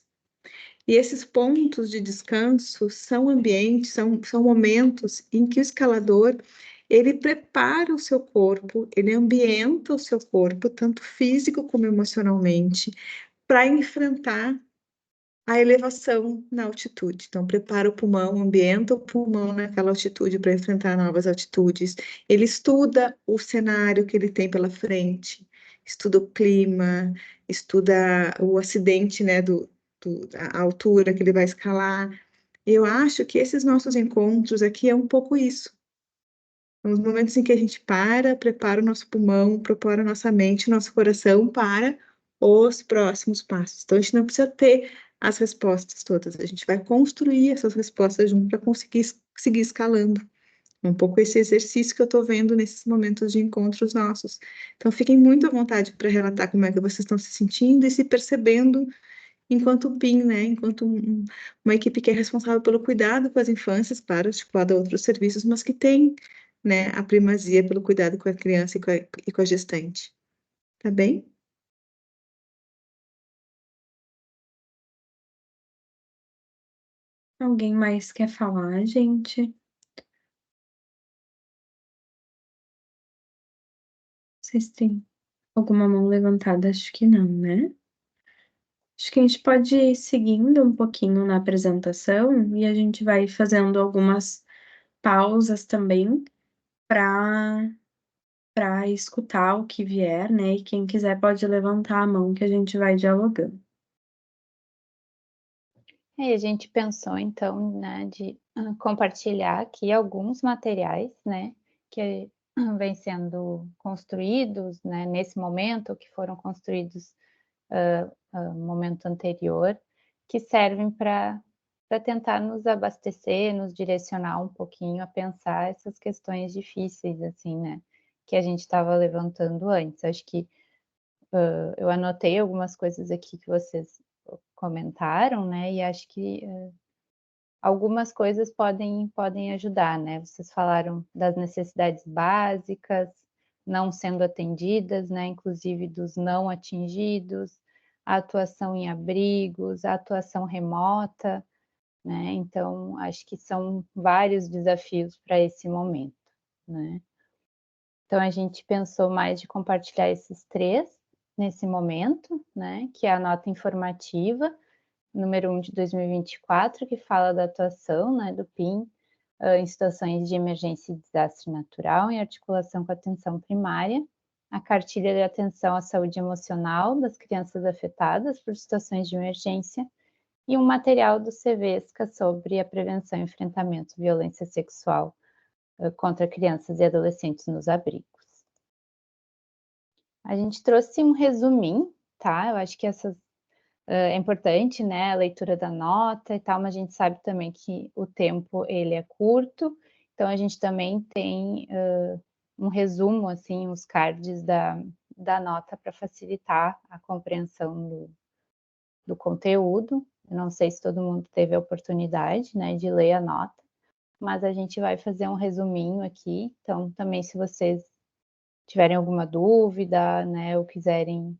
E esses pontos de descanso são ambientes, são momentos em que o escalador ele prepara o seu corpo, ele ambienta o seu corpo, tanto físico como emocionalmente, para enfrentar a elevação na altitude. Então, prepara o pulmão, ambienta o pulmão naquela altitude para enfrentar novas altitudes. Ele estuda o cenário que ele tem pela frente, estuda o clima, estuda o acidente, né, a altura que ele vai escalar. Eu acho que esses nossos encontros aqui é um pouco isso. São os momentos em que a gente prepara o nosso pulmão, prepara a nossa mente, nosso coração para os próximos passos. Então, a gente não precisa ter as respostas todas, a gente vai construir essas respostas junto para conseguir seguir escalando. É um pouco esse exercício que eu estou vendo nesses momentos de encontros nossos. Então, fiquem muito à vontade para relatar como é que vocês estão se sentindo e se percebendo enquanto PIN, né? Enquanto uma equipe que é responsável pelo cuidado com as infâncias, claro, articulado a outros serviços, mas que tem, né, a primazia pelo cuidado com a criança e com a gestante. Tá bem? Alguém mais quer falar, gente? sei se tem alguma mão levantada, acho que não, né? Acho que a gente pode ir seguindo um pouquinho na apresentação e a gente vai fazendo algumas pausas também para escutar o que vier, né? E quem quiser pode levantar a mão que a gente vai dialogando. E a gente pensou, então, né, de compartilhar aqui alguns materiais, né, que vêm sendo construídos, né, nesse momento, que foram construídos no momento anterior, que servem para tentar nos abastecer, nos direcionar um pouquinho a pensar essas questões difíceis, assim, né, que a gente estava levantando antes. Acho que eu anotei algumas coisas aqui que vocês comentaram, né, e acho que algumas coisas podem ajudar, né. Vocês falaram das necessidades básicas não sendo atendidas, né, inclusive dos não atingidos, a atuação em abrigos, a atuação remota, né. Então, acho que são vários desafios para esse momento, né. Então, a gente pensou mais de compartilhar esses 3 nesse momento, né, que é a nota informativa, número 1 de 2024, que fala da atuação, né, do PIN, em situações de emergência e desastre natural, em articulação com a atenção primária, a cartilha de atenção à saúde emocional das crianças afetadas por situações de emergência e um material do CVESCA sobre a prevenção e enfrentamento de violência sexual contra crianças e adolescentes nos abrigos. A gente trouxe um resuminho, tá? Eu acho que é importante, né, a leitura da nota e tal, mas a gente sabe também que o tempo ele é curto, então a gente também tem um resumo, assim, os cards da nota para facilitar a compreensão do conteúdo. Eu não sei se todo mundo teve a oportunidade, né, de ler a nota, mas a gente vai fazer um resuminho aqui, então também se vocês tiverem alguma dúvida, né, ou quiserem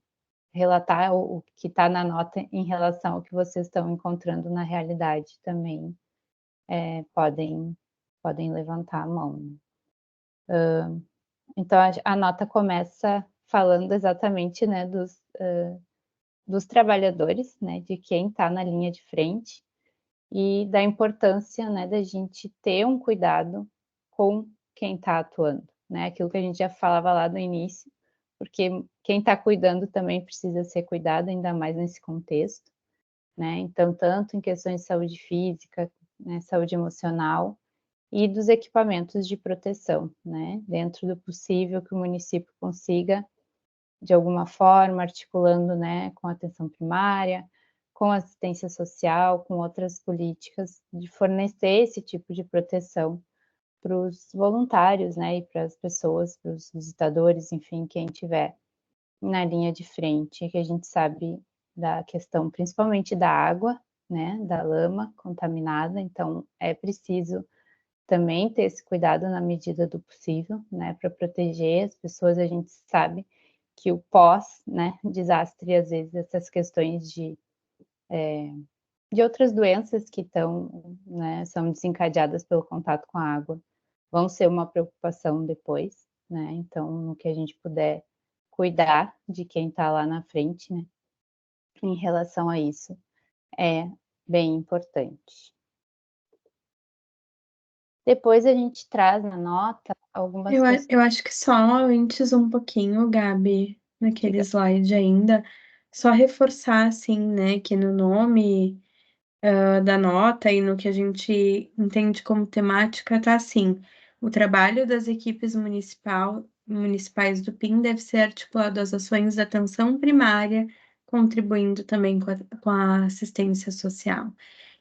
relatar o que está na nota em relação ao que vocês estão encontrando na realidade também, podem levantar a mão. Então a nota começa falando exatamente, né, dos trabalhadores, né, de quem está na linha de frente e da importância, né, da gente ter um cuidado com quem está atuando, né, aquilo que a gente já falava lá no início, porque quem está cuidando também precisa ser cuidado, ainda mais nesse contexto, né, então tanto em questões de saúde física, né, saúde emocional e dos equipamentos de proteção, né, dentro do possível que o município consiga, de alguma forma, articulando, né, com a atenção primária, com assistência social, com outras políticas, de fornecer esse tipo de proteção para os voluntários, né, e para as pessoas, para os visitadores, enfim, quem tiver na linha de frente, que a gente sabe da questão principalmente da água, né, da lama contaminada, então é preciso também ter esse cuidado na medida do possível, né, para proteger as pessoas. A gente sabe que o pós, né, desastre, às vezes essas questões de outras doenças que estão, né, são desencadeadas pelo contato com a água, vão ser uma preocupação depois, né, então no que a gente puder cuidar de quem está lá na frente, né, em relação a isso, é bem importante. Depois a gente traz na nota algumas questões. Eu acho que só antes um pouquinho, Gabi, naquele slide ainda, só reforçar, assim, né, que no nome da nota e no que a gente entende como temática, tá assim, o trabalho das equipes municipais do PIN deve ser articulado às ações da atenção primária, contribuindo também com a assistência social.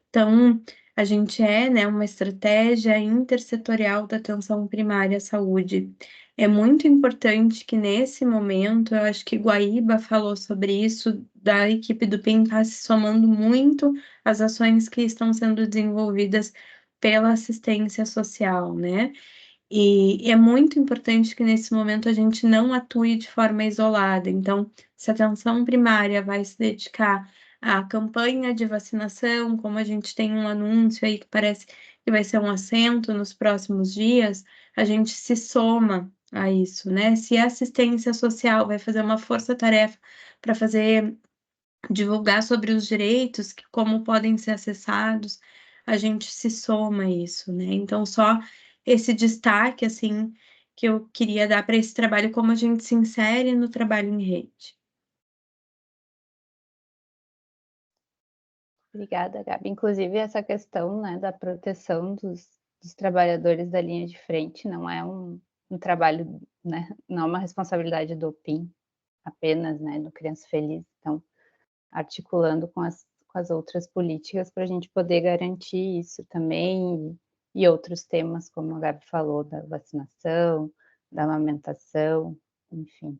Então, a gente né, uma estratégia intersetorial da atenção primária à saúde. É muito importante que nesse momento, eu acho que Guaíba falou sobre isso, da equipe do PIN está se somando muito às ações que estão sendo desenvolvidas pela assistência social, né? E é muito importante que nesse momento a gente não atue de forma isolada. Então, se a atenção primária vai se dedicar à campanha de vacinação, como a gente tem um anúncio aí que parece que vai ser um assento nos próximos dias, a gente se soma a isso, né? Se a assistência social vai fazer uma força-tarefa para divulgar sobre os direitos, como podem ser acessados, a gente se soma a isso, né? Então, só esse destaque, assim, que eu queria dar para esse trabalho, como a gente se insere no trabalho em rede. Obrigada, Gabi. Inclusive, essa questão, né, da proteção dos trabalhadores da linha de frente não é um trabalho, né, não é uma responsabilidade do PIN apenas, né, do Criança Feliz. Então, articulando com as outras políticas para a gente poder garantir isso também, e outros temas, como a Gabi falou, da vacinação, da amamentação, enfim.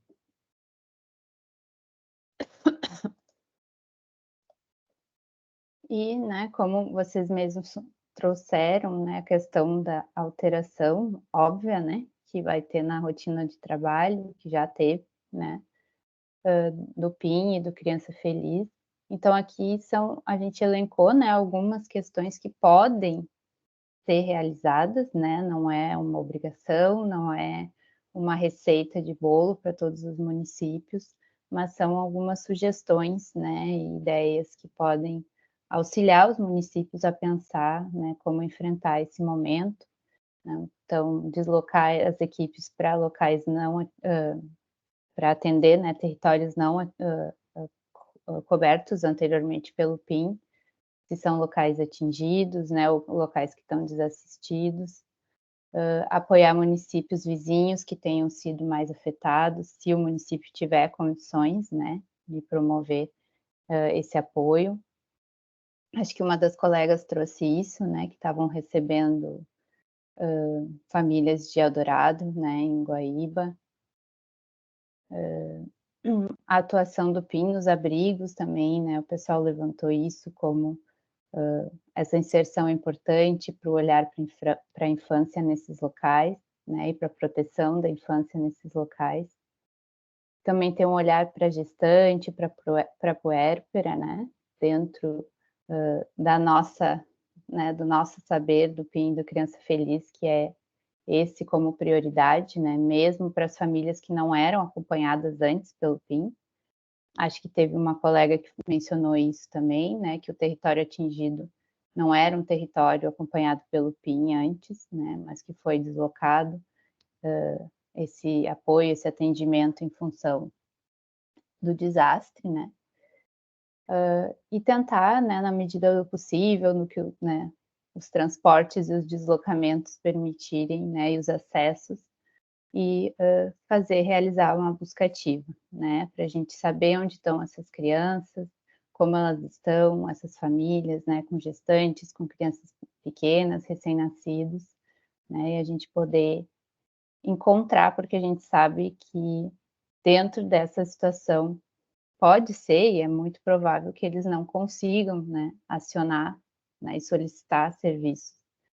E, né, como vocês mesmos trouxeram, né, a questão da alteração óbvia, né, que vai ter na rotina de trabalho, que já teve, né, do PIN e do Criança Feliz. Então, aqui a gente elencou, né, algumas questões que podem ser realizadas, né, não é uma obrigação, não é uma receita de bolo para todos os municípios, mas são algumas sugestões, né, e ideias que podem auxiliar os municípios a pensar, né, como enfrentar esse momento, né? Então, deslocar as equipes para locais não, para atender, né, territórios não cobertos anteriormente pelo PIN, se são locais atingidos, né, ou locais que estão desassistidos, apoiar municípios vizinhos que tenham sido mais afetados, se o município tiver condições, né, de promover esse apoio. Acho que uma das colegas trouxe isso, né, que estavam recebendo famílias de Eldorado, né, em Guaíba. A atuação do PIN nos abrigos também, né, o pessoal levantou isso como essa inserção é importante para o olhar para a infância nesses locais, né, e para a proteção da infância nesses locais. Também tem um olhar para a gestante, para a puérpera, né, dentro da nossa, né, do nosso saber do PIN do Criança Feliz, que é esse como prioridade, né, mesmo para as famílias que não eram acompanhadas antes pelo PIN. Acho que teve uma colega que mencionou isso também, né, que o território atingido não era um território acompanhado pelo PIN antes, né, mas que foi deslocado esse apoio, esse atendimento em função do desastre, né, e tentar, né, na medida do possível, no que, né, os transportes e os deslocamentos permitirem, né, e os acessos, e realizar uma busca ativa, né, para a gente saber onde estão essas crianças, como elas estão, essas famílias, né, com gestantes, com crianças pequenas, recém-nascidos, né, e a gente poder encontrar, porque a gente sabe que dentro dessa situação pode ser, e é muito provável que eles não consigam, né, acionar, né, e solicitar serviços,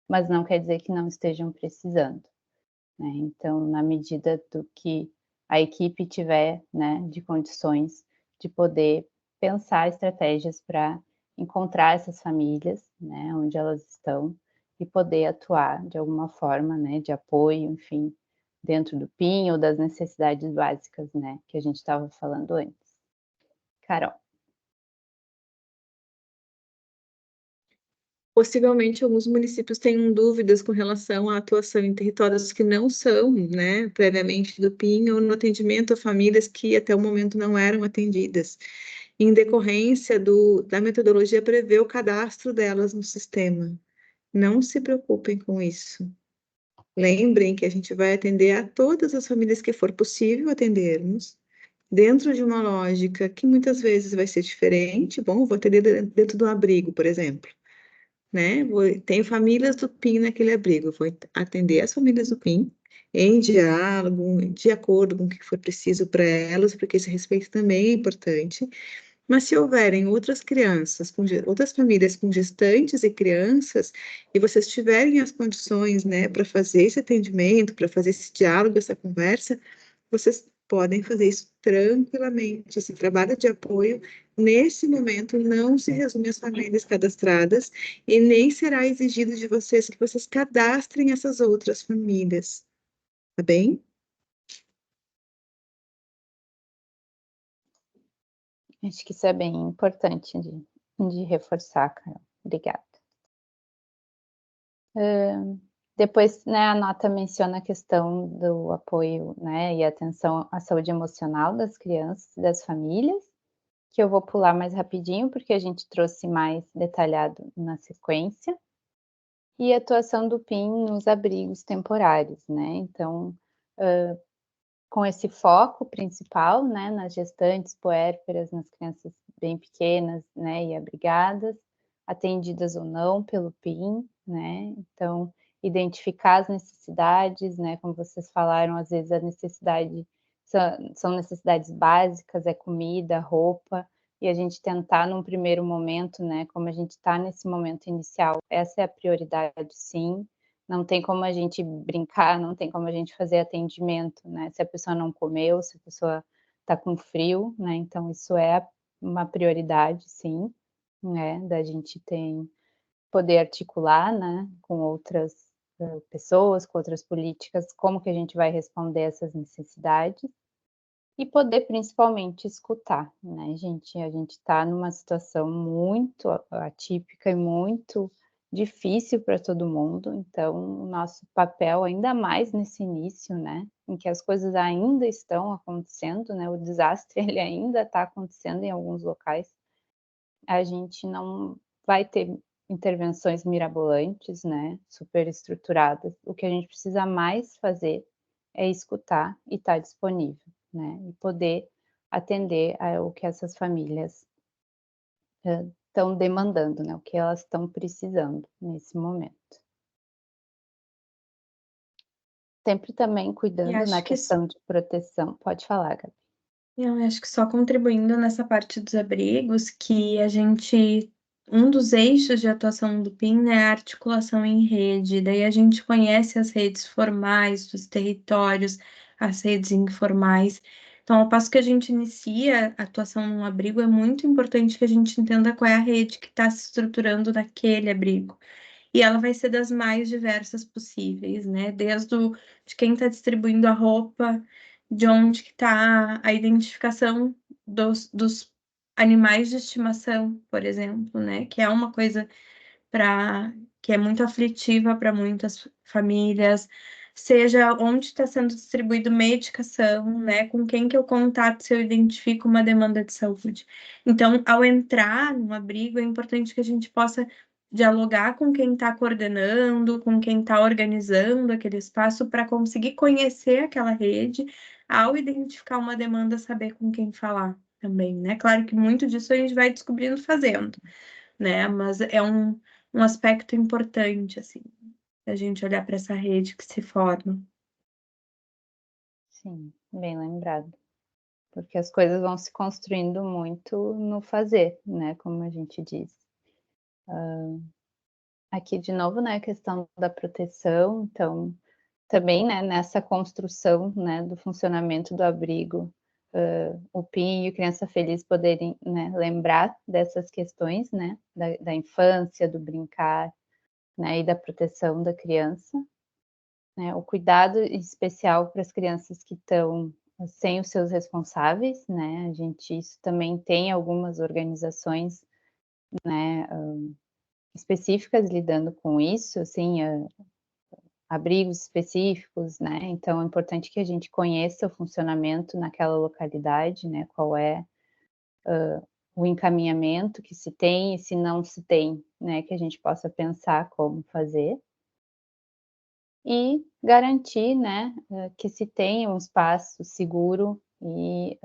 mas não quer dizer que não estejam precisando, né? Então, na medida do que a equipe tiver, né, de condições de poder pensar estratégias para encontrar essas famílias, né, onde elas estão, e poder atuar de alguma forma, né, de apoio, enfim, dentro do PIN ou das necessidades básicas, né, que a gente estava falando antes. Carol. Possivelmente, alguns municípios tenham dúvidas com relação à atuação em territórios que não são, né, previamente do PIN, ou no atendimento a famílias que até o momento não eram atendidas, em decorrência da metodologia prever o cadastro delas no sistema. Não se preocupem com isso. Lembrem que a gente vai atender a todas as famílias que for possível atendermos, dentro de uma lógica que muitas vezes vai ser diferente. Bom, vou atender dentro do abrigo, por exemplo, né? Tenho famílias do PIN naquele abrigo, vou atender as famílias do PIN em diálogo, de acordo com o que for preciso para elas, porque esse respeito também é importante. Mas se houverem outras crianças, outras famílias com gestantes e crianças, e vocês tiverem as condições, né, para fazer esse atendimento, para fazer esse diálogo, essa conversa, vocês podem fazer isso tranquilamente. Esse trabalho de apoio, nesse momento, não se resume às famílias cadastradas e nem será exigido de vocês que vocês cadastrem essas outras famílias, tá bem? Acho que isso é bem importante de reforçar, Carol. Obrigada. Depois, né, a nota menciona a questão do apoio, né, e atenção à saúde emocional das crianças e das famílias, que eu vou pular mais rapidinho, porque a gente trouxe mais detalhado na sequência. E a atuação do PIN nos abrigos temporários, né? Então, com esse foco principal, né, nas gestantes, puérperas, nas crianças bem pequenas, né, e abrigadas, atendidas ou não pelo PIN, né? Então, identificar as necessidades, né? Como vocês falaram, às vezes a necessidade são necessidades básicas, é comida, roupa, e a gente tentar num primeiro momento, né? Como a gente está nesse momento inicial, essa é a prioridade, sim. Não tem como a gente brincar, não tem como a gente fazer atendimento, né? Se a pessoa não comeu, se a pessoa está com frio, né? Então isso é uma prioridade, sim, né? Da gente poder articular, né? Com outras pessoas, com outras políticas, como que a gente vai responder essas necessidades e poder principalmente escutar, né, gente? A gente está numa situação muito atípica e muito difícil para todo mundo, então o nosso papel, ainda mais nesse início, né, em que as coisas ainda estão acontecendo, né, o desastre ele ainda está acontecendo em alguns locais, a gente não vai ter intervenções mirabolantes, né, super estruturadas. O que a gente precisa mais fazer é escutar e estar disponível, né, e poder atender o que essas famílias estão demandando, né, o que elas estão precisando nesse momento. Sempre também E cuidando na acho que questão de proteção. Pode falar, Gabi. eu acho que só contribuindo nessa parte dos abrigos, que um dos eixos de atuação do PIN é a articulação em rede, daí a gente conhece as redes formais dos territórios, as redes informais. Então, ao passo que a gente inicia a atuação num abrigo, é muito importante que a gente entenda qual é a rede que está se estruturando naquele abrigo. E ela vai ser das mais diversas possíveis, né? De quem está distribuindo a roupa, de onde que está a identificação dos animais de estimação, por exemplo, né? Que é uma coisa que é muito aflitiva para muitas famílias, seja onde está sendo distribuído medicação, né? Com quem que eu contato se eu identifico uma demanda de saúde. Então, ao entrar num abrigo, é importante que a gente possa dialogar com quem está coordenando, com quem está organizando aquele espaço, para conseguir conhecer aquela rede, ao identificar uma demanda, saber com quem falar também, né? Claro que muito disso a gente vai descobrindo fazendo, né? Mas é um aspecto importante, assim, a gente olhar para essa rede que se forma. Sim, bem lembrado. Porque as coisas vão se construindo muito no fazer, né, como a gente diz. Aqui de novo, né, a questão da proteção, então, também, né, nessa construção, né, do funcionamento do abrigo, o PIN e o Criança Feliz poderem, né, lembrar dessas questões, né, da infância, do brincar, né, e da proteção da criança, né, o cuidado especial para as crianças que estão sem os seus responsáveis, né, isso também tem algumas organizações, né, específicas lidando com isso, assim, abrigos específicos, né, então é importante que a gente conheça o funcionamento naquela localidade, né, qual é o encaminhamento que se tem e se não se tem, né, que a gente possa pensar como fazer. E garantir, né, que se tenha um espaço seguro e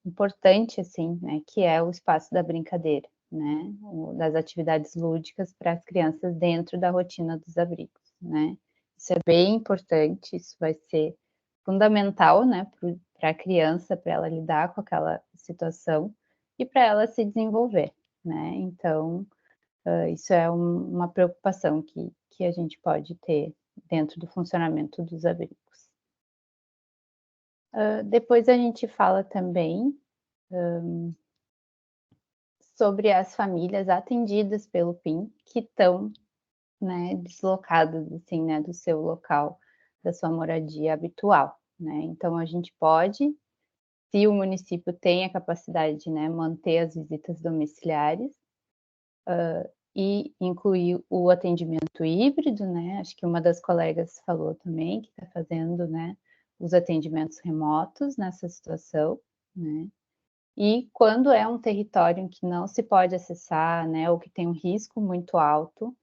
importante, assim, né, que é o espaço da brincadeira, né, das atividades lúdicas para as crianças dentro da rotina dos abrigos, né. Isso é bem importante, isso vai ser fundamental, né, para a criança, para ela lidar com aquela situação e para ela se desenvolver, né. Então, isso é uma preocupação que a gente pode ter dentro do funcionamento dos abrigos. Depois a gente fala também sobre as famílias atendidas pelo PIN que estão, né, deslocadas, assim, né, do seu local, da sua moradia habitual, né. Então a gente pode se o município tem a capacidade de, né, manter as visitas domiciliares, e incluir o atendimento híbrido, né? Acho que uma das colegas falou também que está fazendo, né, os atendimentos remotos nessa situação, né? E quando é um território em que não se pode acessar, né, ou que tem um risco muito alto,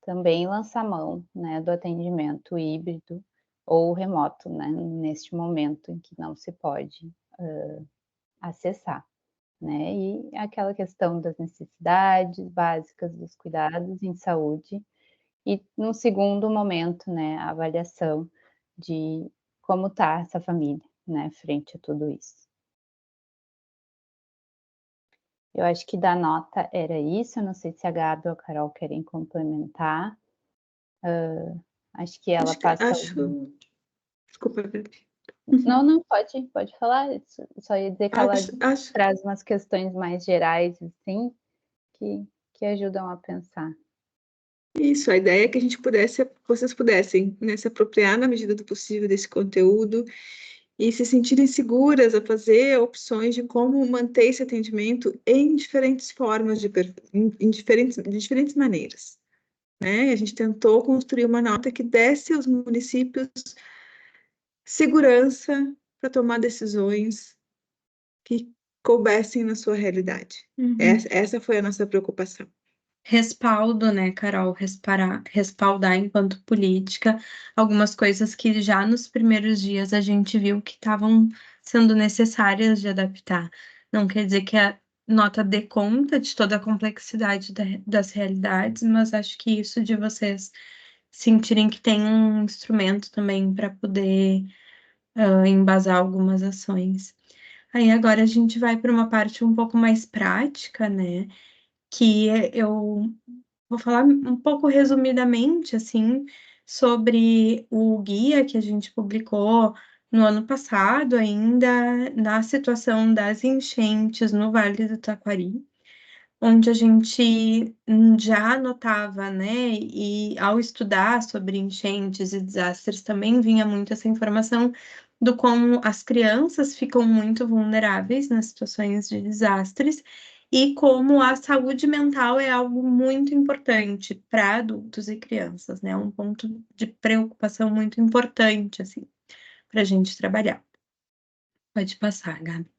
também lançar mão, né, do atendimento híbrido ou remoto, né, neste momento em que não se pode acessar, né? E aquela questão das necessidades básicas dos cuidados em saúde e, num segundo momento, né, a avaliação de como está essa família, né, frente a tudo isso. Eu acho que da nota era isso, eu não sei se a Gabi ou a Carol querem complementar. Acho que ela passa... Desculpa, Gabi. Não, pode falar, só ia dizer que ela traz umas questões mais gerais, assim, que ajudam a pensar. Isso, a ideia é que vocês pudessem, né, se apropriar na medida do possível desse conteúdo e se sentirem seguras a fazer opções de como manter esse atendimento em diferentes formas, de diferentes maneiras, né? A gente tentou construir uma nota que desse aos municípios segurança para tomar decisões que coubessem na sua realidade. Essa foi a nossa preocupação. Respaldo, né, Carol? Respaldar enquanto política algumas coisas que já nos primeiros dias a gente viu que estavam sendo necessárias de adaptar. Não quer dizer que a nota dê conta de toda a complexidade das realidades, mas acho que isso de vocês sentirem que tem um instrumento também para poder embasar algumas ações. Aí agora a gente vai para uma parte um pouco mais prática, né? Que eu vou falar um pouco resumidamente, assim, sobre o guia que a gente publicou no ano passado, ainda na situação das enchentes no Vale do Taquari, onde a gente já notava, né, e ao estudar sobre enchentes e desastres também vinha muito essa informação do como as crianças ficam muito vulneráveis nas situações de desastres e como a saúde mental é algo muito importante para adultos e crianças, né, um ponto de preocupação muito importante, assim, para a gente trabalhar. Pode passar, Gabi.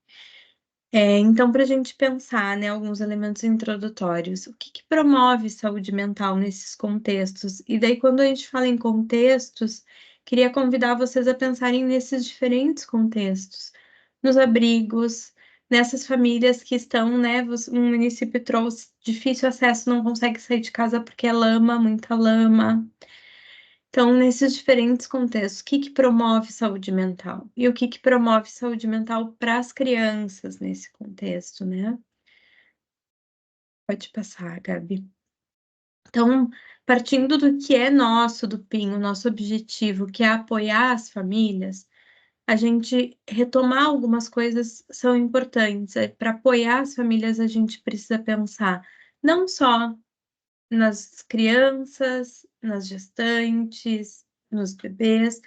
Então, para a gente pensar, né, alguns elementos introdutórios, o que promove saúde mental nesses contextos? E daí, quando a gente fala em contextos, queria convidar vocês a pensarem nesses diferentes contextos, nos abrigos, nessas famílias que estão, né, um município trouxe difícil acesso, não consegue sair de casa porque é lama, muita lama. Então, nesses diferentes contextos, o que promove saúde mental? E o que promove saúde mental para as crianças nesse contexto, né? Pode passar, Gabi. Então, partindo do que é nosso, do PIN, o nosso objetivo, que é apoiar as famílias, a gente retomar algumas coisas são importantes. Para apoiar as famílias, a gente precisa pensar não só nas crianças, nas gestantes, nos bebês,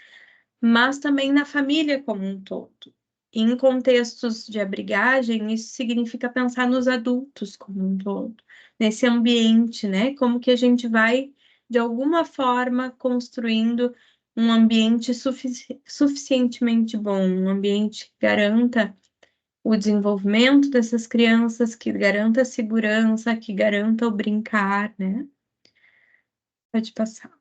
mas também na família como um todo. Em contextos de abrigagem, isso significa pensar nos adultos como um todo, nesse ambiente, né? Como que a gente vai, de alguma forma, construindo um ambiente suficientemente bom, um ambiente que garanta o desenvolvimento dessas crianças, que garanta a segurança, que garanta o brincar, né? Pode passar.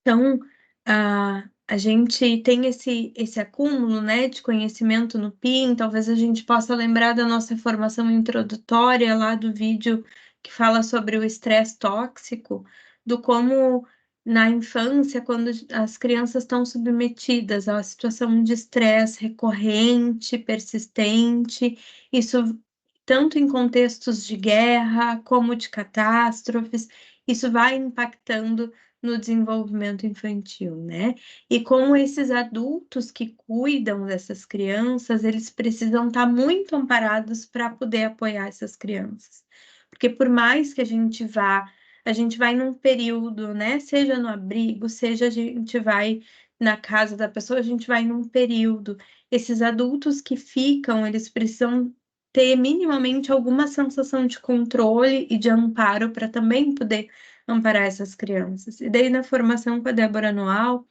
Então, a gente tem esse acúmulo, né, de conhecimento no PIN, talvez a gente possa lembrar da nossa formação introdutória lá do vídeo que fala sobre o estresse tóxico, do como na infância, quando as crianças estão submetidas a uma situação de estresse recorrente, persistente, isso tanto em contextos de guerra como de catástrofes, isso vai impactando no desenvolvimento infantil, né? E como esses adultos que cuidam dessas crianças, eles precisam estar muito amparados para poder apoiar essas crianças. Porque por mais que a gente vai num período, né? Seja no abrigo, seja a gente vai na casa da pessoa, a gente vai num período. Esses adultos que ficam, eles precisam ter minimamente alguma sensação de controle e de amparo para também poder amparar essas crianças. E daí, na formação com a Débora anual,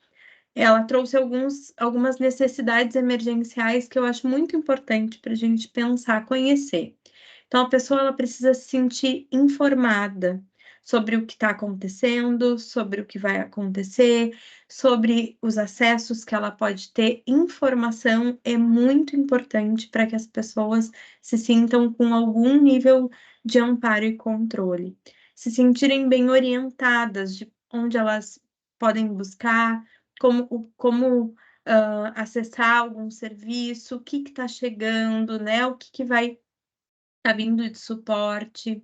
ela trouxe algumas necessidades emergenciais que eu acho muito importante para a gente pensar, conhecer. Então, a pessoa ela precisa se sentir informada sobre o que está acontecendo, sobre o que vai acontecer, sobre os acessos que ela pode ter. Informação é muito importante para que as pessoas se sintam com algum nível de amparo e controle, se sentirem bem orientadas de onde elas podem buscar, como acessar algum serviço, o que está chegando, né? O que vai tá vindo de suporte.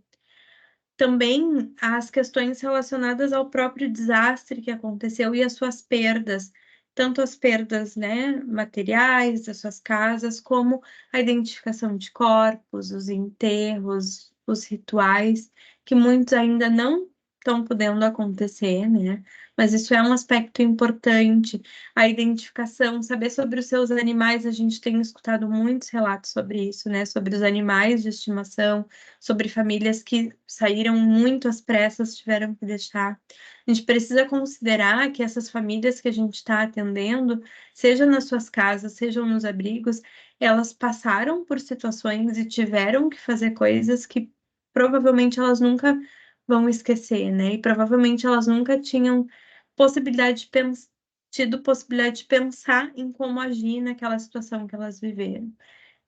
Também as questões relacionadas ao próprio desastre que aconteceu e as suas perdas, tanto as perdas, né, materiais das suas casas, como a identificação de corpos, os enterros, os rituais, que muitos ainda não estão podendo acontecer, né? Mas isso é um aspecto importante. A identificação, saber sobre os seus animais, a gente tem escutado muitos relatos sobre isso, né? Sobre os animais de estimação, sobre famílias que saíram muito às pressas, tiveram que deixar. A gente precisa considerar que essas famílias que a gente está atendendo, seja nas suas casas, sejam nos abrigos, elas passaram por situações e tiveram que fazer coisas que provavelmente elas nunca vão esquecer, né? E provavelmente elas nunca tinham tido possibilidade de pensar em como agir naquela situação que elas viveram.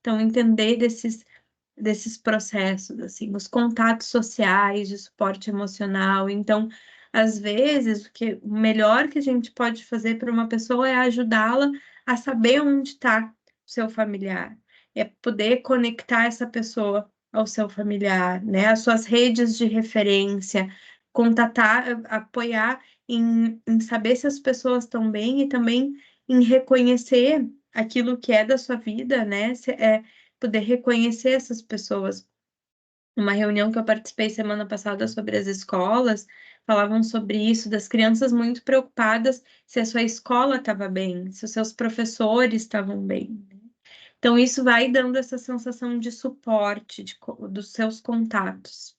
Então, entender desses processos, assim, os contatos sociais, de suporte emocional. Então, às vezes, o melhor que a gente pode fazer para uma pessoa é ajudá-la a saber onde está o seu familiar, é poder conectar essa pessoa ao seu familiar, né? As suas redes de referência, contatar, apoiar em saber se as pessoas estão bem e também em reconhecer aquilo que é da sua vida, né? Poder reconhecer essas pessoas. Uma reunião que eu participei semana passada sobre as escolas, falavam sobre isso, das crianças muito preocupadas se a sua escola estava bem, se os seus professores estavam bem. Então, isso vai dando essa sensação de suporte dos seus contatos.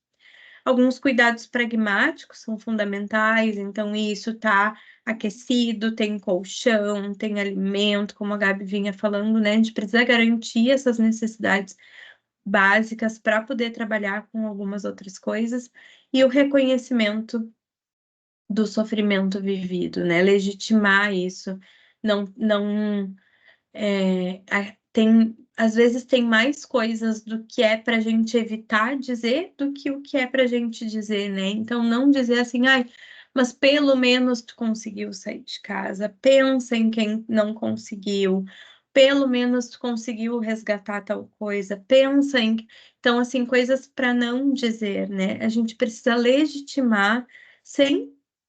Alguns cuidados pragmáticos são fundamentais, então isso está aquecido, tem colchão, tem alimento, como a Gabi vinha falando, né? A gente precisa garantir essas necessidades básicas para poder trabalhar com algumas outras coisas, e o reconhecimento do sofrimento vivido, né? Legitimar isso. Às vezes tem mais coisas do que é para a gente evitar dizer do que o que é para a gente dizer, né? Então, não dizer assim, ai, mas pelo menos tu conseguiu sair de casa, pensa em quem não conseguiu, pelo menos tu conseguiu resgatar tal coisa, pensa em. Então, assim, coisas para não dizer, né? A gente precisa legitimar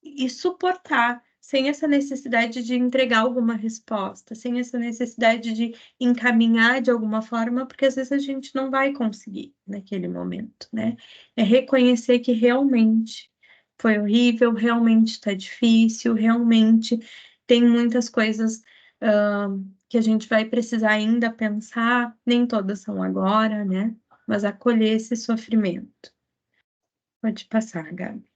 e suportar, sem essa necessidade de entregar alguma resposta, sem essa necessidade de encaminhar de alguma forma, porque às vezes a gente não vai conseguir naquele momento, né? É reconhecer que realmente foi horrível, realmente está difícil, realmente tem muitas coisas que a gente vai precisar ainda pensar, nem todas são agora, né? Mas acolher esse sofrimento. Pode passar, Gabi.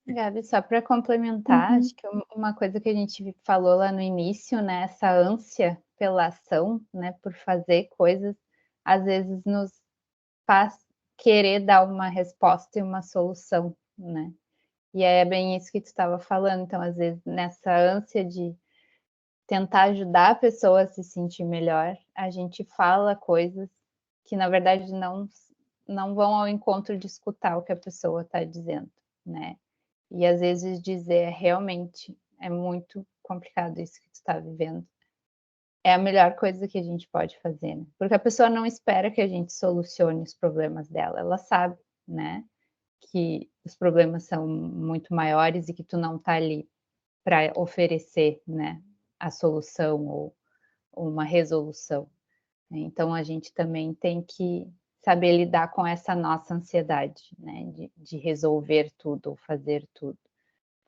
Gabi, só para complementar, acho que uma coisa que a gente falou lá no início, né, essa ânsia pela ação, né, por fazer coisas, às vezes nos faz querer dar uma resposta e uma solução, né? E é bem isso que tu estava falando, então às vezes nessa ânsia de tentar ajudar a pessoa a se sentir melhor, a gente fala coisas que na verdade não vão ao encontro de escutar o que a pessoa está dizendo, né? E às vezes dizer realmente é muito complicado isso que tu está vivendo. É a melhor coisa que a gente pode fazer, né? Porque a pessoa não espera que a gente solucione os problemas dela. Ela sabe, né, que os problemas são muito maiores e que tu não tá ali para oferecer, né, a solução ou uma resolução. Então a gente também tem que saber lidar com essa nossa ansiedade, né, de resolver tudo ou fazer tudo.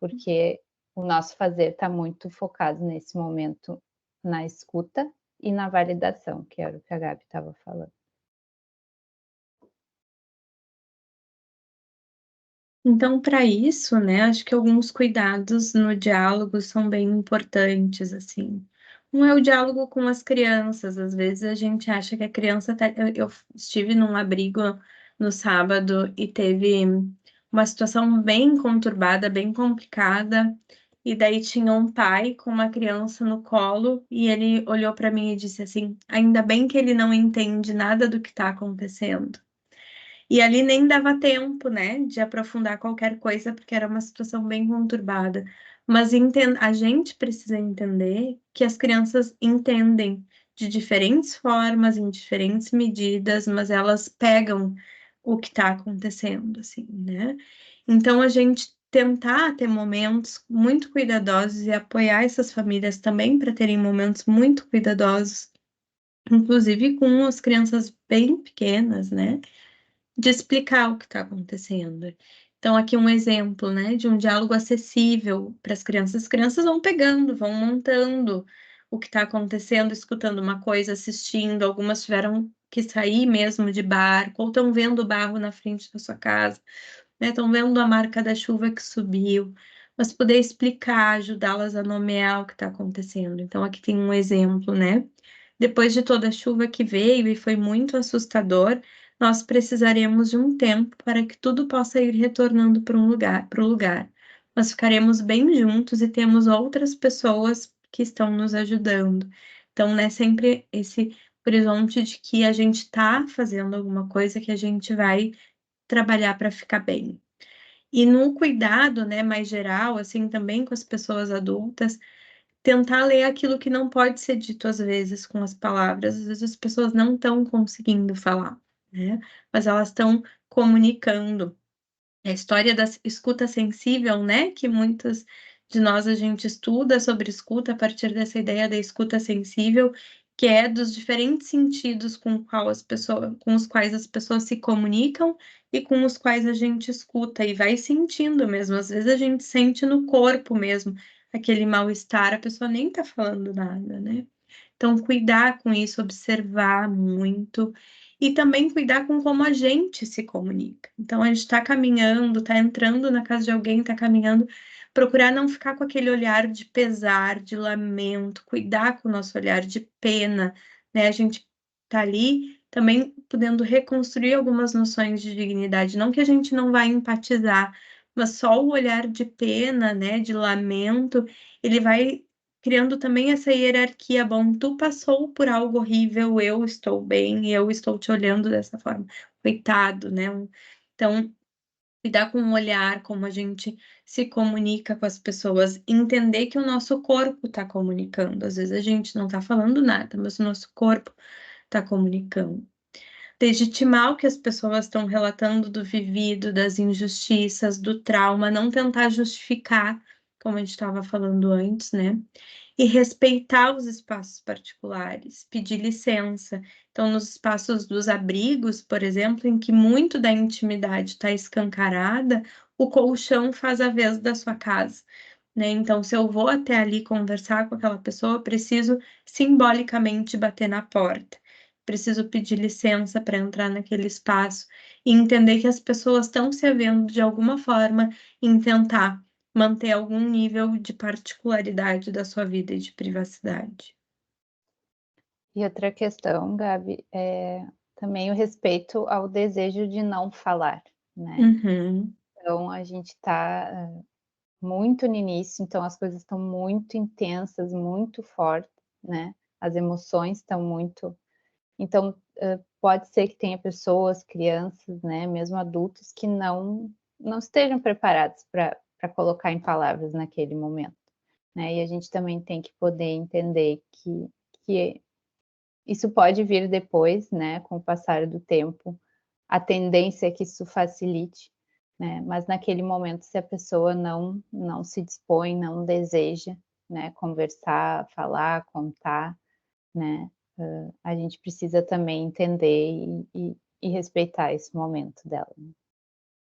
Porque o nosso fazer está muito focado nesse momento na escuta e na validação, que era o que a Gabi estava falando. Então, para isso, né, acho que alguns cuidados no diálogo são bem importantes, assim. Um é o diálogo com as crianças. Às vezes a gente acha que a criança tá... Eu estive num abrigo no sábado e teve uma situação bem conturbada, bem complicada, e daí tinha um pai com uma criança no colo e ele olhou para mim e disse assim: ainda bem que ele não entende nada do que está acontecendo. E ali nem dava tempo, né, de aprofundar qualquer coisa, porque era uma situação bem conturbada. Mas a gente precisa entender que as crianças entendem de diferentes formas, em diferentes medidas, mas elas pegam o que está acontecendo, assim, né? Então, a gente tentar ter momentos muito cuidadosos e apoiar essas famílias também para terem momentos muito cuidadosos, inclusive com as crianças bem pequenas, né? De explicar o que está acontecendo. Então, aqui um exemplo, né, de um diálogo acessível para as crianças. As crianças vão pegando, vão montando o que está acontecendo, escutando uma coisa, assistindo. Algumas tiveram que sair mesmo de barco, ou estão vendo o barro na frente da sua casa, né? Estão vendo a marca da chuva que subiu. Mas poder explicar, ajudá-las a nomear o que está acontecendo. Então, aqui tem um exemplo, né? Depois de toda a chuva que veio e foi muito assustador, nós precisaremos de um tempo para que tudo possa ir retornando para o lugar. Nós ficaremos bem juntos e temos outras pessoas que estão nos ajudando. Então, né, sempre esse horizonte de que a gente está fazendo alguma coisa que a gente vai trabalhar para ficar bem. E no cuidado, né, mais geral, assim, também com as pessoas adultas, tentar ler aquilo que não pode ser dito às vezes com as palavras. Às vezes as pessoas não estão conseguindo falar, né? Mas elas estão comunicando. A história da escuta sensível, né? Que muitas de nós a gente estuda sobre escuta a partir dessa ideia da escuta sensível, que é dos diferentes sentidos com os quais as pessoas se comunicam e com os quais a gente escuta e vai sentindo mesmo. Às vezes a gente sente no corpo mesmo aquele mal-estar, a pessoa nem tá falando nada, né? Então, cuidar com isso, observar muito e também cuidar com como a gente se comunica. Então, a gente está caminhando, está entrando na casa de alguém, está caminhando, procurar não ficar com aquele olhar de pesar, de lamento, cuidar com o nosso olhar de pena, né? A gente está ali também podendo reconstruir algumas noções de dignidade, não que a gente não vai empatizar, mas só o olhar de pena, né, de lamento, ele vai criando também essa hierarquia. Bom, tu passou por algo horrível, eu estou bem e eu estou te olhando dessa forma. Coitado, né? Então, cuidar com o olhar, como a gente se comunica com as pessoas, entender que o nosso corpo está comunicando. Às vezes a gente não está falando nada, mas o nosso corpo está comunicando. Legitimar o que as pessoas estão relatando do vivido, das injustiças, do trauma, não tentar justificar, como a gente estava falando antes, né? E respeitar os espaços particulares, pedir licença. Então, nos espaços dos abrigos, por exemplo, em que muito da intimidade está escancarada, o colchão faz a vez da sua casa, né? Então, se eu vou até ali conversar com aquela pessoa, eu preciso simbolicamente bater na porta. Preciso pedir licença para entrar naquele espaço e entender que as pessoas estão se havendo de alguma forma em tentar manter algum nível de particularidade da sua vida e de privacidade. E outra questão, Gabi, é também o respeito ao desejo de não falar, né? Uhum. Então, a gente está muito no início, então as coisas estão muito intensas, muito fortes, né? As emoções estão muito... Então, pode ser que tenha pessoas, crianças, né, mesmo adultos, que não estejam preparados para colocar em palavras naquele momento, né? E a gente também tem que poder entender que isso pode vir depois, né, com o passar do tempo. A tendência é que isso facilite, né? Mas naquele momento, se a pessoa não se dispõe, não deseja, né, conversar, falar, contar, né, a gente precisa também entender e respeitar esse momento dela.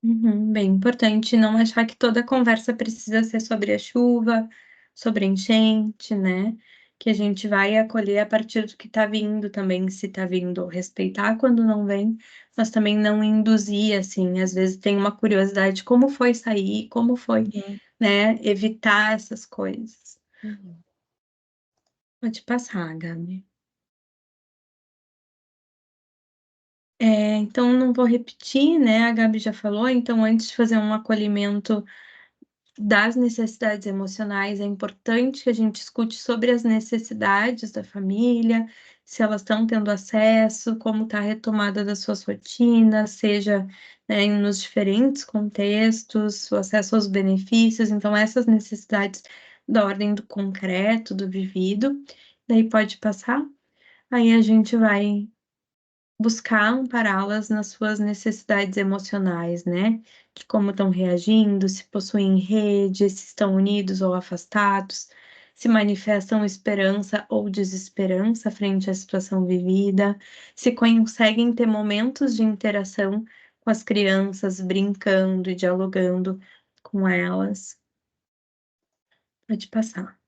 Bem importante não achar que toda conversa precisa ser sobre a chuva, sobre a enchente, né? Que a gente vai acolher a partir do que está vindo também, se está vindo, respeitar quando não vem, mas também não induzir, assim, às vezes tem uma curiosidade, como foi sair, como foi, né? Evitar essas coisas. Pode passar, Gabi. Então, não vou repetir, né? A Gabi já falou, então, antes de fazer um acolhimento das necessidades emocionais, é importante que a gente escute sobre as necessidades da família, se elas estão tendo acesso, como está a retomada das suas rotinas, seja, né, nos diferentes contextos, o acesso aos benefícios, então essas necessidades da ordem do concreto, do vivido, daí pode passar, aí a gente vai buscar ampará-las nas suas necessidades emocionais, né? De como estão reagindo, se possuem rede, se estão unidos ou afastados, se manifestam esperança ou desesperança frente à situação vivida, se conseguem ter momentos de interação com as crianças, brincando e dialogando com elas. Pode passar.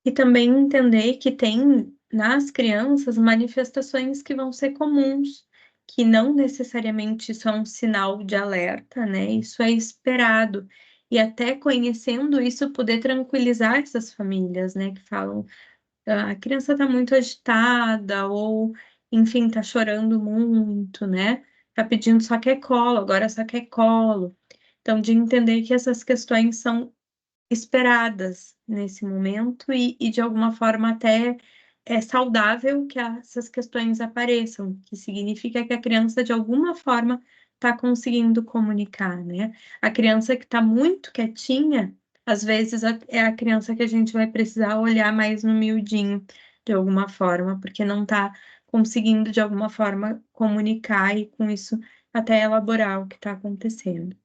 E também entender que tem nas crianças manifestações que vão ser comuns, que não necessariamente são um sinal de alerta, né? Isso é esperado. E até conhecendo isso, poder tranquilizar essas famílias, né? Que falam, a criança está muito agitada, ou, enfim, está chorando muito, né? Está pedindo só quer colo, agora só quer colo. Então, de entender que essas questões são esperadas nesse momento e de alguma forma até é saudável que essas questões apareçam, que significa que a criança de alguma forma está conseguindo comunicar, né? A criança que está muito quietinha, às vezes é a criança que a gente vai precisar olhar mais no miudinho, de alguma forma, porque não está conseguindo de alguma forma comunicar e com isso até elaborar o que está acontecendo.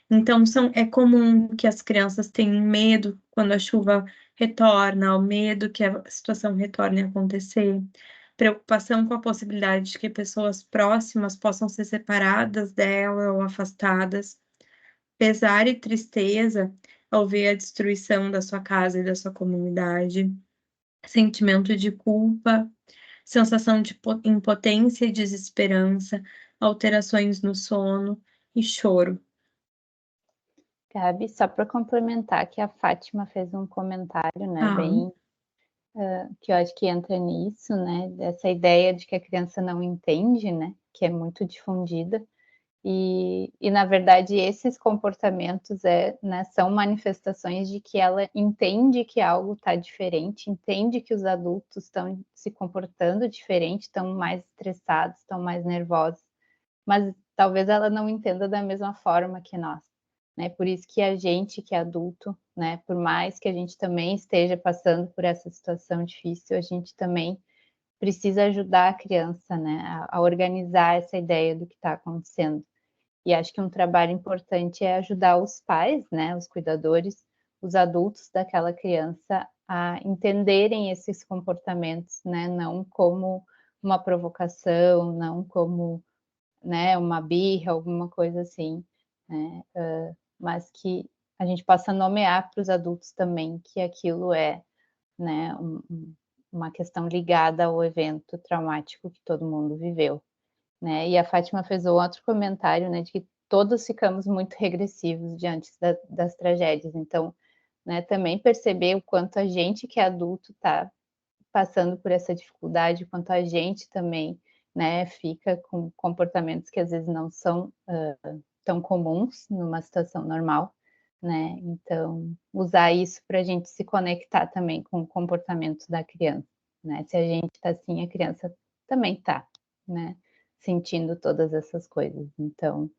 Então, é comum que as crianças tenham medo quando a chuva retorna, o medo que a situação retorne a acontecer, preocupação com a possibilidade de que pessoas próximas possam ser separadas dela ou afastadas, pesar e tristeza ao ver a destruição da sua casa e da sua comunidade, sentimento de culpa, sensação de impotência e desesperança, alterações no sono e choro. Gabi, só para complementar que a Fátima fez um comentário, né, bem que eu acho que entra nisso, né, dessa ideia de que a criança não entende, né, que é muito difundida, e na verdade esses comportamentos né, são manifestações de que ela entende que algo está diferente, entende que os adultos estão se comportando diferente, estão mais estressados, estão mais nervosos, mas talvez ela não entenda da mesma forma que nós. Né? Por isso que a gente que é adulto, né, por mais que a gente também esteja passando por essa situação difícil, a gente também precisa ajudar a criança, né, a organizar essa ideia do que está acontecendo. E acho que um trabalho importante é ajudar os pais, né, os cuidadores, os adultos daquela criança a entenderem esses comportamentos, né, não como uma provocação, não como, né, uma birra, alguma coisa assim, né, mas que a gente possa nomear para os adultos também que aquilo é, né, uma questão ligada ao evento traumático que todo mundo viveu, né? E a Fátima fez outro comentário, né, de que todos ficamos muito regressivos diante das tragédias. Então, né, também perceber o quanto a gente que é adulto está passando por essa dificuldade, o quanto a gente também, né, fica com comportamentos que às vezes não são tão comuns numa situação normal, né? Então, usar isso para a gente se conectar também com o comportamento da criança, né? Se a gente está assim, a criança também está, né? Sentindo todas essas coisas. Então,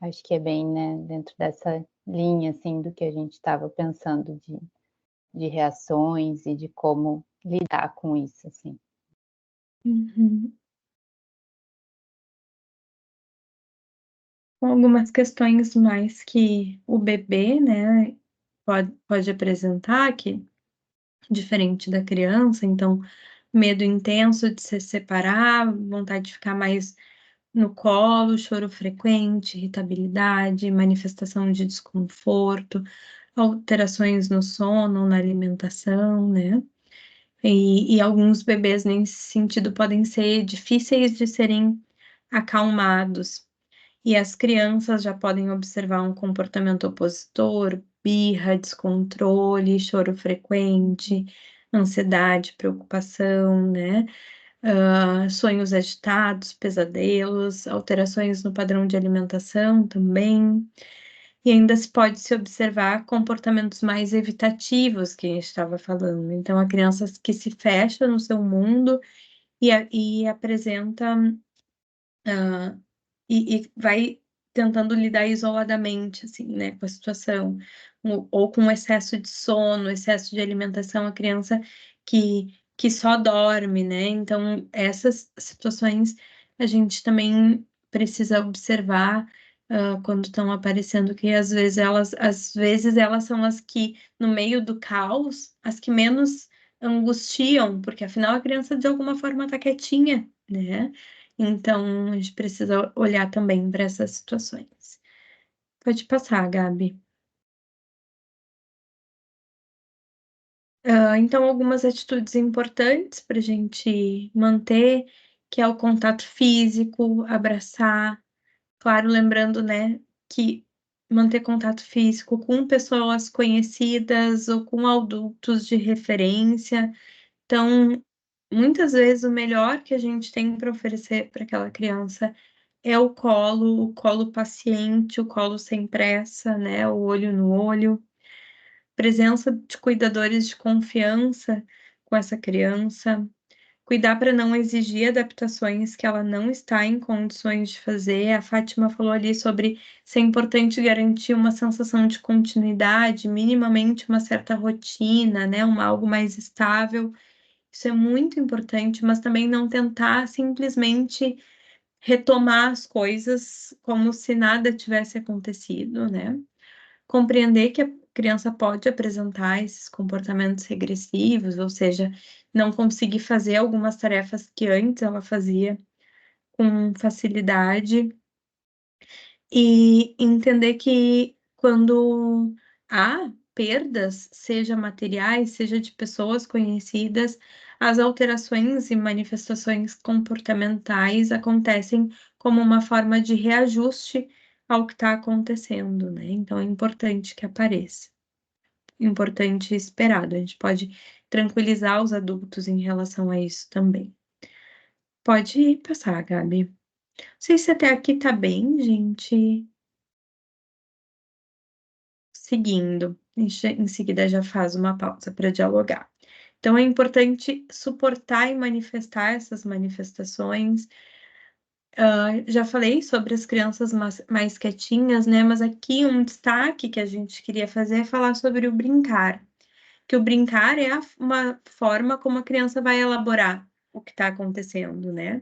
acho que é bem, né, dentro dessa linha, assim, do que a gente estava pensando de reações e de como lidar com isso, assim. Algumas questões mais que o bebê, né, pode apresentar, que diferente da criança, então, medo intenso de se separar, vontade de ficar mais no colo, choro frequente, irritabilidade, manifestação de desconforto, alterações no sono, na alimentação, né? E alguns bebês nesse sentido podem ser difíceis de serem acalmados. E as crianças já podem observar um comportamento opositor, birra, descontrole, choro frequente, ansiedade, preocupação, né? Sonhos agitados, pesadelos, alterações no padrão de alimentação também. E ainda se pode se observar comportamentos mais evitativos que a gente estava falando. Então, a criança que se fecha no seu mundo e apresenta e vai tentando lidar isoladamente, assim, né, com a situação, ou com excesso de sono, excesso de alimentação, a criança que só dorme, né? Então, essas situações a gente também precisa observar quando estão aparecendo, que às vezes elas são as que, no meio do caos, as que menos angustiam, porque afinal a criança de alguma forma está quietinha, né? Então, a gente precisa olhar também para essas situações. Pode passar, Gabi. Então, algumas atitudes importantes para a gente manter, que é o contato físico, abraçar, claro, lembrando, né, que manter contato físico com pessoas conhecidas ou com adultos de referência. Então, muitas vezes o melhor que a gente tem para oferecer para aquela criança é o colo paciente, o colo sem pressa, né? O olho no olho. Presença de cuidadores de confiança com essa criança. Cuidar para não exigir adaptações que ela não está em condições de fazer. A Fátima falou ali sobre ser importante garantir uma sensação de continuidade, minimamente uma certa rotina, né? Algo mais estável. Isso é muito importante, mas também não tentar simplesmente retomar as coisas como se nada tivesse acontecido, né? Compreender que a criança pode apresentar esses comportamentos regressivos, ou seja, não conseguir fazer algumas tarefas que antes ela fazia com facilidade, e entender que quando há perdas, seja materiais, seja de pessoas conhecidas, as alterações e manifestações comportamentais acontecem como uma forma de reajuste ao que está acontecendo, né? Então é importante que apareça. Importante e esperado. A gente pode tranquilizar os adultos em relação a isso também. Pode passar, Gabi. Não sei se até aqui tá bem, gente. Seguindo, em seguida já faz uma pausa para dialogar. Então, é importante suportar e manifestar essas manifestações. Já falei sobre as crianças mais quietinhas, né? Mas aqui um destaque que a gente queria fazer é falar sobre o brincar. Que o brincar é uma forma como a criança vai elaborar o que está acontecendo, né?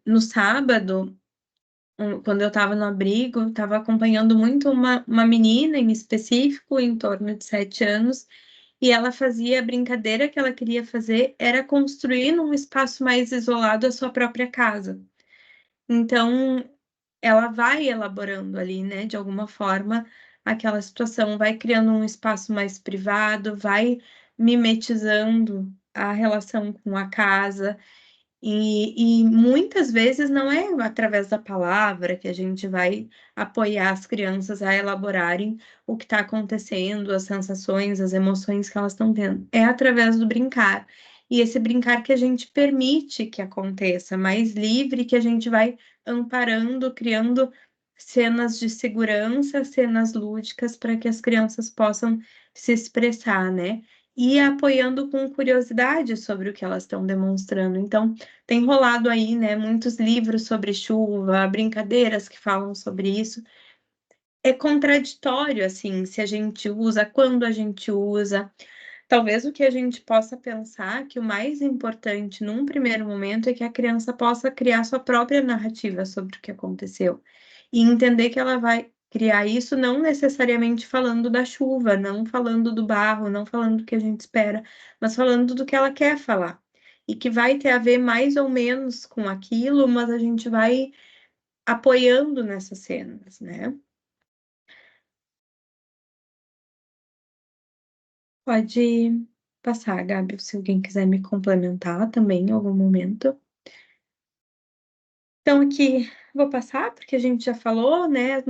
No sábado, quando eu estava no abrigo, estava acompanhando muito uma menina em específico, em torno de 7 anos, e ela fazia a brincadeira que ela queria fazer, era construir num espaço mais isolado a sua própria casa. Então, ela vai elaborando ali, né, de alguma forma, aquela situação, vai criando um espaço mais privado, vai mimetizando a relação com a casa. E muitas vezes não é através da palavra que a gente vai apoiar as crianças a elaborarem o que está acontecendo, as sensações, as emoções que elas estão tendo. É através do brincar. E esse brincar que a gente permite que aconteça, mais livre, que a gente vai amparando, criando cenas de segurança, cenas lúdicas, para que as crianças possam se expressar, né? E apoiando com curiosidade sobre o que elas estão demonstrando. Então, tem rolado aí, né, muitos livros sobre chuva, brincadeiras que falam sobre isso. É contraditório, assim, se a gente usa, quando a gente usa. Talvez o que a gente possa pensar que o mais importante num primeiro momento é que a criança possa criar sua própria narrativa sobre o que aconteceu. E entender que ela vai criar isso não necessariamente falando da chuva, não falando do barro, não falando do que a gente espera, mas falando do que ela quer falar. e que vai ter a ver mais ou menos com aquilo, mas a gente vai apoiando nessas cenas, né? Pode passar, Gabi, se alguém quiser me complementar também em algum momento. Então, aqui vou passar, porque a gente já falou, né,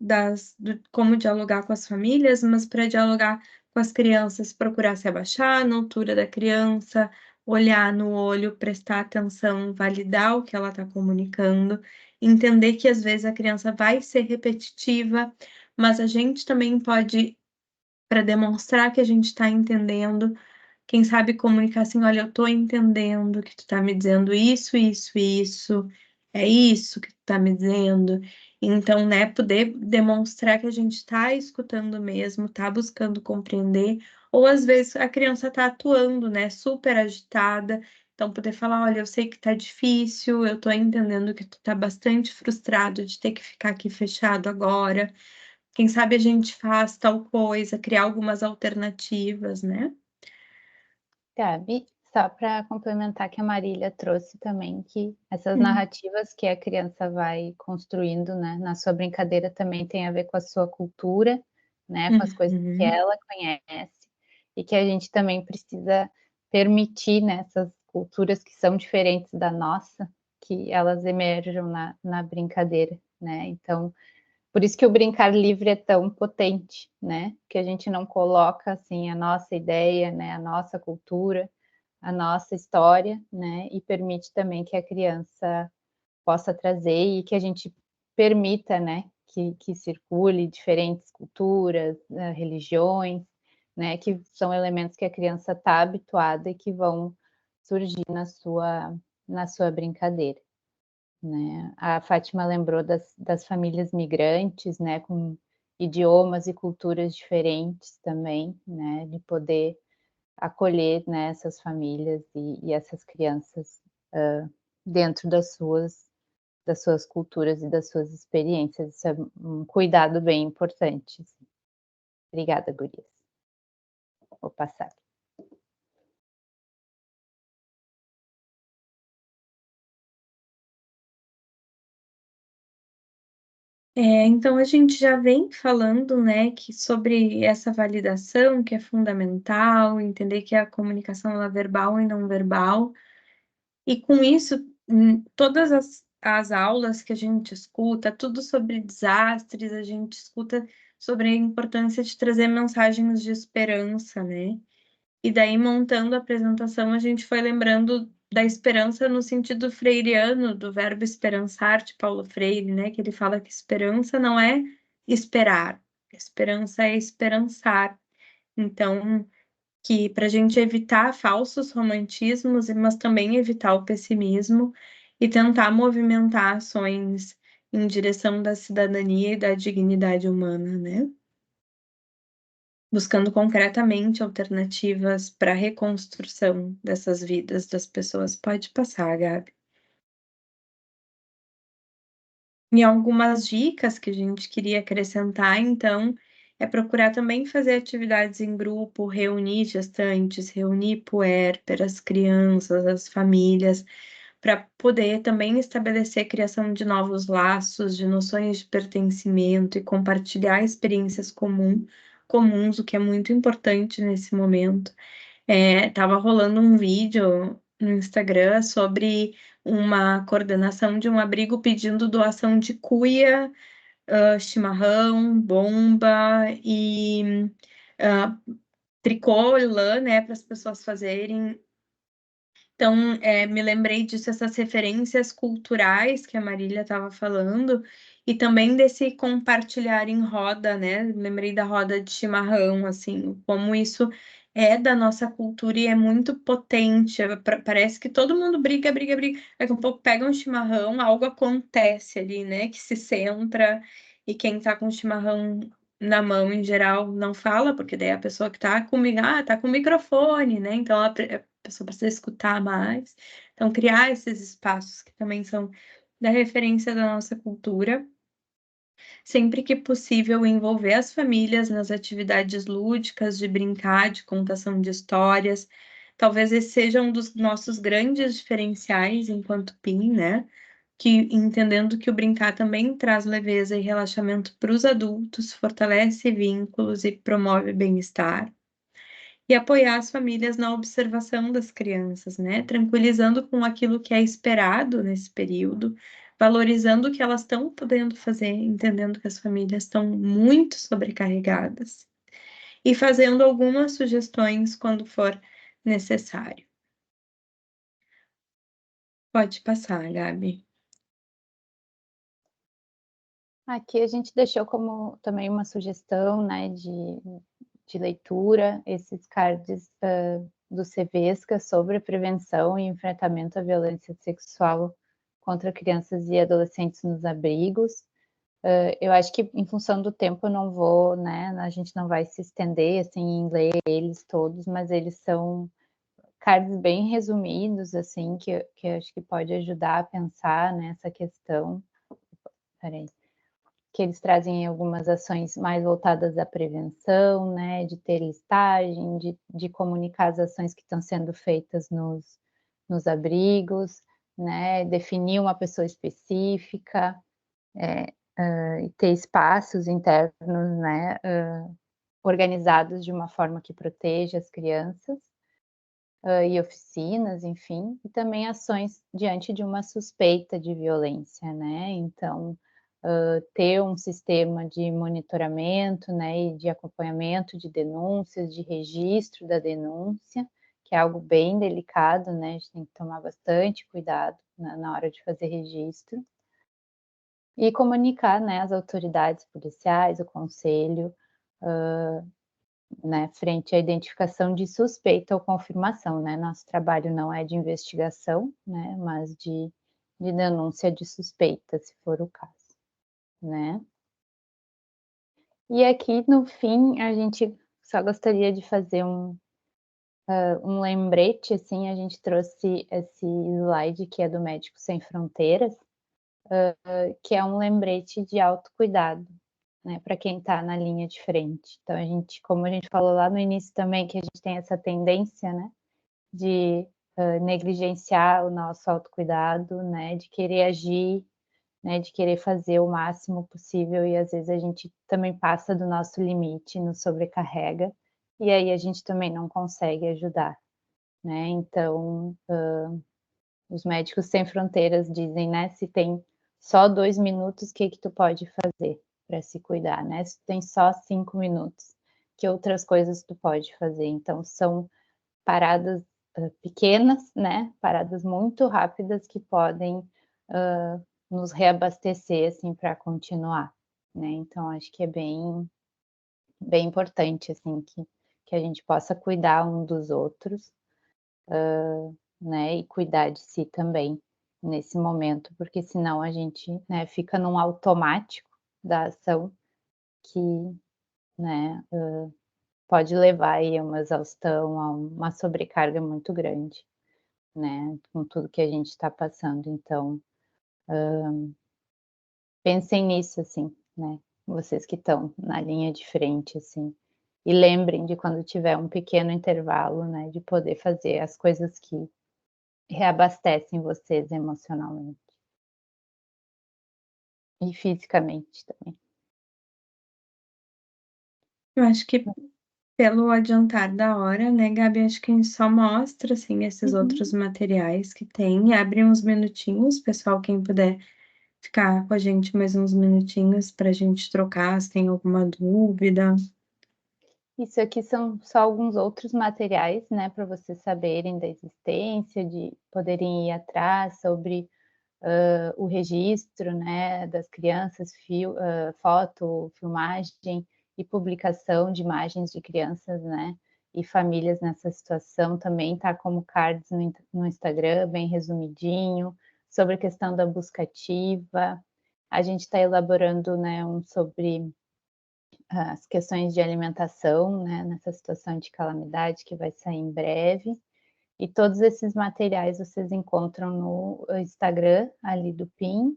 mas, como dialogar com as famílias, mas para dialogar com as crianças, procurar se abaixar na altura da criança, olhar no olho, prestar atenção, validar o que ela está comunicando, entender que às vezes a criança vai ser repetitiva, mas a gente também pode, para demonstrar que a gente está entendendo, quem sabe comunicar assim, olha, eu tô entendendo que tu tá me dizendo isso, é isso que tu tá me dizendo. Então, né, poder demonstrar que a gente tá escutando mesmo, tá buscando compreender, ou às vezes a criança tá atuando, né, super agitada, então poder falar, olha, eu sei que tá difícil, eu tô entendendo que tu tá bastante frustrado de ter que ficar aqui fechado agora. Quem sabe a gente faz tal coisa, criar algumas alternativas, né? Gabi, só para complementar que a Marília trouxe também, que essas narrativas que a criança vai construindo, né, na sua brincadeira também tem a ver com a sua cultura, né, com as coisas que ela conhece, e que a gente também precisa permitir, né, essas culturas que são diferentes da nossa, que elas emerjam na brincadeira, né, então por isso que o brincar livre é tão potente, né? Que a gente não coloca assim a nossa ideia, né? A nossa cultura, a nossa história, né? E permite também que a criança possa trazer e que a gente permita, né? Que circule diferentes culturas, religiões, né? Que são elementos que a criança está habituada e que vão surgir na sua brincadeira. Né? A Fátima lembrou das famílias migrantes, né, com idiomas e culturas diferentes também, né, de poder acolher, né, essas famílias e essas crianças dentro das suas culturas e das suas experiências. Isso é um cuidado bem importante. Assim. Obrigada, gurias. Vou passar. Então, a gente já vem falando, né, que sobre essa validação, que é fundamental, entender que a comunicação ela é verbal e não verbal, e com isso, todas as aulas que a gente escuta, tudo sobre desastres, a gente escuta sobre a importância de trazer mensagens de esperança, né? E daí, montando a apresentação, a gente foi lembrando da esperança no sentido freiriano, do verbo esperançar, de Paulo Freire, né? Que ele fala que esperança não é esperar, esperança é esperançar. Então, que para a gente evitar falsos romantismos, mas também evitar o pessimismo e tentar movimentar ações em direção da cidadania e da dignidade humana, né? Buscando concretamente alternativas para a reconstrução dessas vidas das pessoas. Pode passar, Gabi. E algumas dicas que a gente queria acrescentar, então, é procurar também fazer atividades em grupo, reunir gestantes, reunir puérperas, crianças, as famílias, para poder também estabelecer a criação de novos laços, de noções de pertencimento e compartilhar experiências comuns, o que é muito importante nesse momento. Tava rolando um vídeo no Instagram sobre uma coordenação de um abrigo pedindo doação de cuia, chimarrão, bomba e tricô e lã, né, para as pessoas fazerem. Então, me lembrei disso, essas referências culturais que a Marília estava falando, e também desse compartilhar em roda, né? Lembrei da roda de chimarrão, assim, como isso é da nossa cultura e é muito potente. Parece que todo mundo briga. Daqui a pouco pega um chimarrão, algo acontece ali, né? Que se centra, e quem tá com chimarrão na mão, em geral, não fala, porque daí a pessoa que tá comigo, tá com o microfone, né? Então, a pessoa precisa escutar mais. Então, criar esses espaços que também são da referência da nossa cultura. Sempre que possível, envolver as famílias nas atividades lúdicas, de brincar, de contação de histórias, talvez esse seja um dos nossos grandes diferenciais enquanto PIN, né? Que entendendo que o brincar também traz leveza e relaxamento para os adultos, fortalece vínculos e promove bem-estar. E apoiar as famílias na observação das crianças, né? Tranquilizando com aquilo que é esperado nesse período, valorizando o que elas estão podendo fazer, entendendo que as famílias estão muito sobrecarregadas e fazendo algumas sugestões quando for necessário. Pode passar, Gabi. Aqui a gente deixou como também uma sugestão, né, de leitura, esses cards do Cevesca sobre prevenção e enfrentamento à violência sexual contra crianças e adolescentes nos abrigos. Eu acho que em função do tempo eu não vou, né, a gente não vai se estender assim, em ler eles todos, mas eles são cards bem resumidos, assim, que eu acho que pode ajudar a pensar nessa questão. Peraí. Que eles trazem algumas ações mais voltadas à prevenção, né, de ter listagem, de comunicar as ações que estão sendo feitas nos abrigos, né, definir uma pessoa específica, e ter espaços internos, né, organizados de uma forma que proteja as crianças, e oficinas, enfim, e também ações diante de uma suspeita de violência, né, então ter um sistema de monitoramento, né, e de acompanhamento de denúncias, de registro da denúncia, que é algo bem delicado, né, a gente tem que tomar bastante cuidado na hora de fazer registro. E comunicar, né, as autoridades policiais, o conselho, né, frente à identificação de suspeita ou confirmação, né, nosso trabalho não é de investigação, né, mas de denúncia de suspeita, se for o caso, né. E aqui, no fim, a gente só gostaria de fazer um lembrete, assim, a gente trouxe esse slide que é do Médicos Sem Fronteiras, que é um lembrete de autocuidado, né, para quem está na linha de frente. Então, como a gente falou lá no início também, que a gente tem essa tendência, né, de negligenciar o nosso autocuidado, né, de querer agir, né, de querer fazer o máximo possível e às vezes a gente também passa do nosso limite, nos sobrecarrega, e aí a gente também não consegue ajudar, né, então os Médicos Sem Fronteiras dizem, né, se tem só 2 minutos, o que tu pode fazer para se cuidar, né, se tu tem só 5 minutos, que outras coisas tu pode fazer, então são paradas pequenas, né, paradas muito rápidas que podem nos reabastecer, assim, para continuar, né, então acho que é bem importante, assim, que a gente possa cuidar um dos outros, né, e cuidar de si também, nesse momento, porque senão a gente, né, fica num automático da ação que, né, pode levar aí a uma exaustão, a uma sobrecarga muito grande, né, com tudo que a gente está passando, então pensem nisso, assim, né, vocês que estão na linha de frente, assim, e lembrem de quando tiver um pequeno intervalo, né, de poder fazer as coisas que reabastecem vocês emocionalmente. E fisicamente também. Eu acho que pelo adiantar da hora, né, Gabi, acho que a gente só mostra, assim, esses outros materiais que tem, abre uns minutinhos, pessoal, quem puder ficar com a gente mais uns minutinhos para a gente trocar, se tem alguma dúvida. Isso aqui são só alguns outros materiais, né, para vocês saberem da existência, de poderem ir atrás sobre o registro, né, das crianças, foto, filmagem e publicação de imagens de crianças, né, e famílias nessa situação também tá como cards no Instagram, bem resumidinho, sobre a questão da busca ativa. A gente está elaborando, né, um sobre as questões de alimentação, né, nessa situação de calamidade que vai sair em breve. E todos esses materiais vocês encontram no Instagram ali do PIN,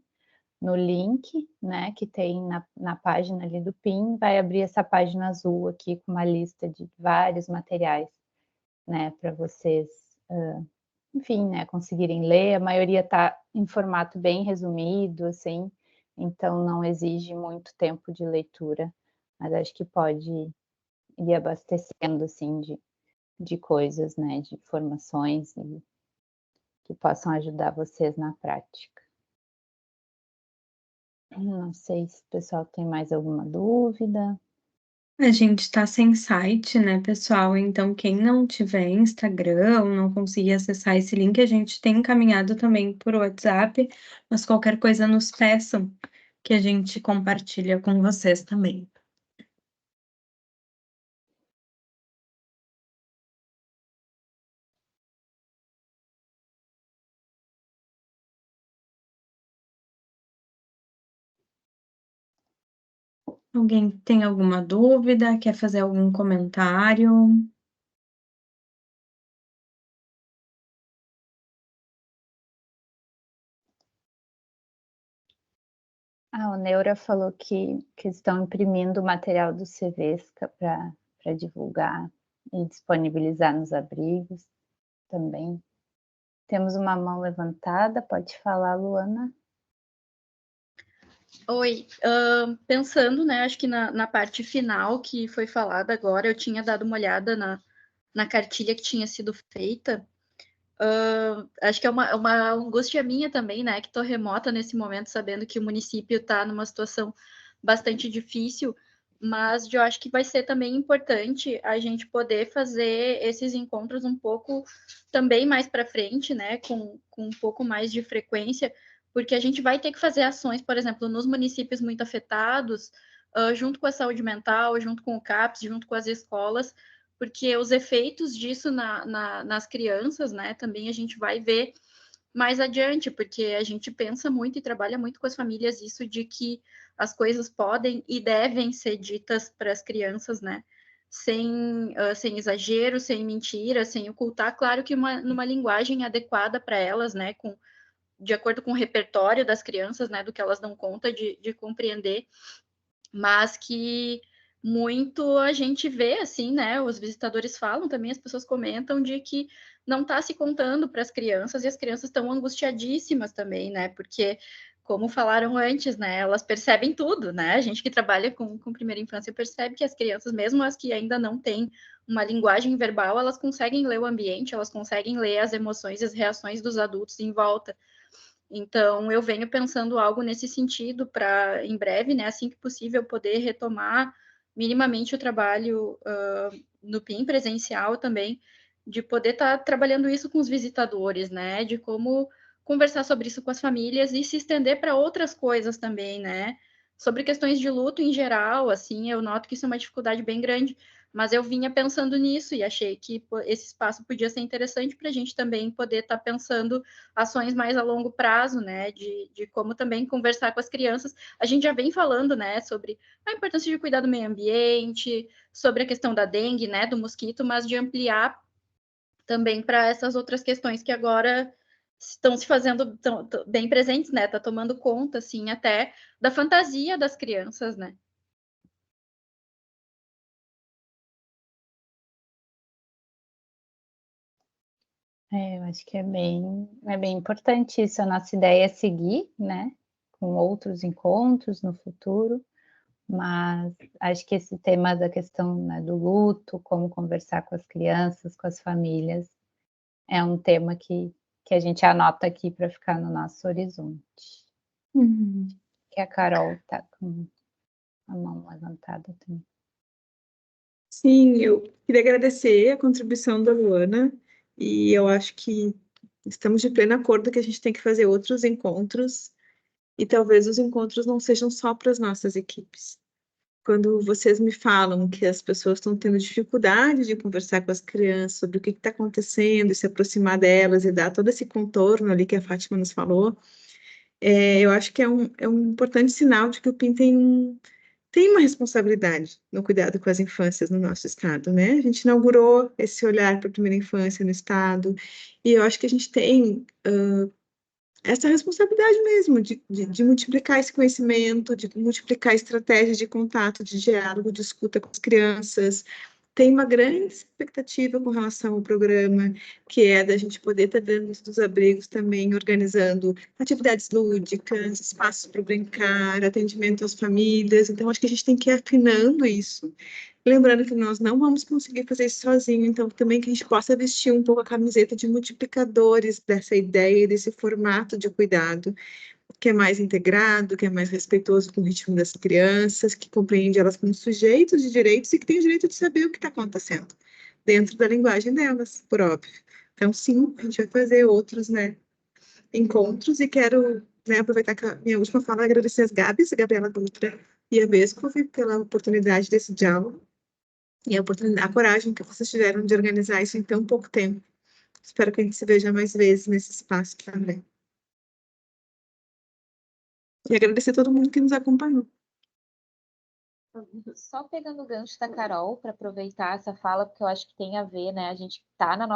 no link, né, que tem na página ali do PIN, vai abrir essa página azul aqui com uma lista de vários materiais, né, para vocês, enfim, né, conseguirem ler. A maioria está em formato bem resumido, assim, então não exige muito tempo de leitura, mas acho que pode ir abastecendo, assim, de coisas, né, de informações que possam ajudar vocês na prática. Não sei se o pessoal tem mais alguma dúvida. A gente está sem site, né, pessoal? Então, quem não tiver Instagram ou não conseguir acessar esse link, a gente tem encaminhado também por WhatsApp, mas qualquer coisa nos peçam que a gente compartilha com vocês também. Alguém tem alguma dúvida? Quer fazer algum comentário? O Neura falou que estão imprimindo o material do Cevesca para divulgar e disponibilizar nos abrigos também. Temos uma mão levantada, pode falar, Luana. Oi, pensando, né, acho que na parte final que foi falada agora, eu tinha dado uma olhada na cartilha que tinha sido feita. Acho que é uma angústia minha também, né, que estou remota nesse momento, sabendo que o município está numa situação bastante difícil, mas eu acho que vai ser também importante a gente poder fazer esses encontros um pouco também mais para frente, né, com um pouco mais de frequência, porque a gente vai ter que fazer ações, por exemplo, nos municípios muito afetados, junto com a saúde mental, junto com o CAPS, junto com as escolas, porque os efeitos disso nas crianças, né, também a gente vai ver mais adiante, porque a gente pensa muito e trabalha muito com as famílias isso de que as coisas podem e devem ser ditas para as crianças, né, sem exagero, sem mentira, sem ocultar, claro que numa linguagem adequada para elas, né, de acordo com o repertório das crianças, né, do que elas dão conta de compreender, mas que muito a gente vê, assim, né, os visitadores falam também, as pessoas comentam de que não está se contando para as crianças, e as crianças estão angustiadíssimas também, né, porque, como falaram antes, né, elas percebem tudo, né, a gente que trabalha com primeira infância percebe que as crianças, mesmo as que ainda não têm uma linguagem verbal, elas conseguem ler o ambiente, elas conseguem ler as emoções e as reações dos adultos em volta. Então, eu venho pensando algo nesse sentido para, em breve, né, assim que possível, poder retomar minimamente o trabalho no PIN presencial também, de poder estar trabalhando isso com os visitadores, né, de como conversar sobre isso com as famílias e se estender para outras coisas também, né, sobre questões de luto em geral, assim, eu noto que isso é uma dificuldade bem grande, mas eu vinha pensando nisso e achei que esse espaço podia ser interessante para a gente também poder estar pensando ações mais a longo prazo, né, de como também conversar com as crianças. A gente já vem falando, né, sobre a importância de cuidar do meio ambiente, sobre a questão da dengue, né, do mosquito, mas de ampliar também para essas outras questões que agora estão se fazendo bem presentes, né, tá tomando conta, assim, até da fantasia das crianças, né. Eu acho que é bem importante isso. A nossa ideia é seguir, né, com outros encontros no futuro, mas acho que esse tema da questão, né, do luto, como conversar com as crianças, com as famílias, é um tema que a gente anota aqui para ficar no nosso horizonte. Que a Carol está com a mão levantada também. Sim, eu queria agradecer a contribuição da Luana, e eu acho que estamos de pleno acordo que a gente tem que fazer outros encontros, e talvez os encontros não sejam só para as nossas equipes. Quando vocês me falam que as pessoas estão tendo dificuldade de conversar com as crianças sobre o que está acontecendo, e se aproximar delas e dar todo esse contorno ali que a Fátima nos falou, eu acho que é um importante sinal de que o PIN tem uma responsabilidade no cuidado com as infâncias no nosso estado, né? A gente inaugurou esse olhar para a primeira infância no estado, e eu acho que a gente tem essa responsabilidade mesmo de multiplicar esse conhecimento, de multiplicar estratégias de contato, de diálogo, de escuta com as crianças, tem uma grande expectativa com relação ao programa, que é da gente poder estar dentro dos abrigos também, organizando atividades lúdicas, espaços para brincar, atendimento às famílias. Então, acho que a gente tem que ir afinando isso. Lembrando que nós não vamos conseguir fazer isso sozinho, então também que a gente possa vestir um pouco a camiseta de multiplicadores dessa ideia, desse formato de cuidado, que é mais integrado, que é mais respeitoso com o ritmo das crianças, que compreende elas como sujeitos de direitos e que tem o direito de saber o que está acontecendo, dentro da linguagem delas, por óbvio. Então, sim, a gente vai fazer outros, né, encontros e quero, né, aproveitar que a minha última fala é agradecer as Gabs, a Gabriela Dutra e a Vescov pela oportunidade desse diálogo e a coragem que vocês tiveram de organizar isso em tão pouco tempo. Espero que a gente se veja mais vezes nesse espaço também. E agradecer a todo mundo que nos acompanhou. Só pegando o gancho da Carol, para aproveitar essa fala, porque eu acho que tem a ver, né? A gente está no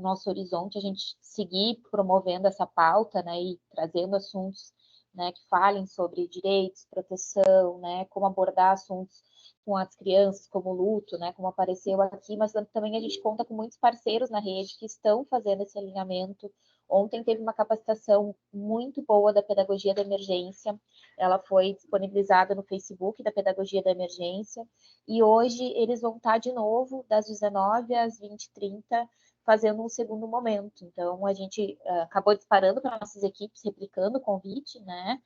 nosso horizonte, a gente seguir promovendo essa pauta, né? E trazendo assuntos, né, que falem sobre direitos, proteção, né? Como abordar assuntos com as crianças, como o luto, né? Como apareceu aqui, mas também a gente conta com muitos parceiros na rede que estão fazendo esse alinhamento. Ontem teve uma capacitação muito boa da pedagogia da emergência. Ela foi disponibilizada no Facebook da Pedagogia da Emergência, e hoje eles vão estar de novo, das 19 às 20h30, fazendo um segundo momento. Então, a gente acabou disparando para nossas equipes, replicando o convite, né?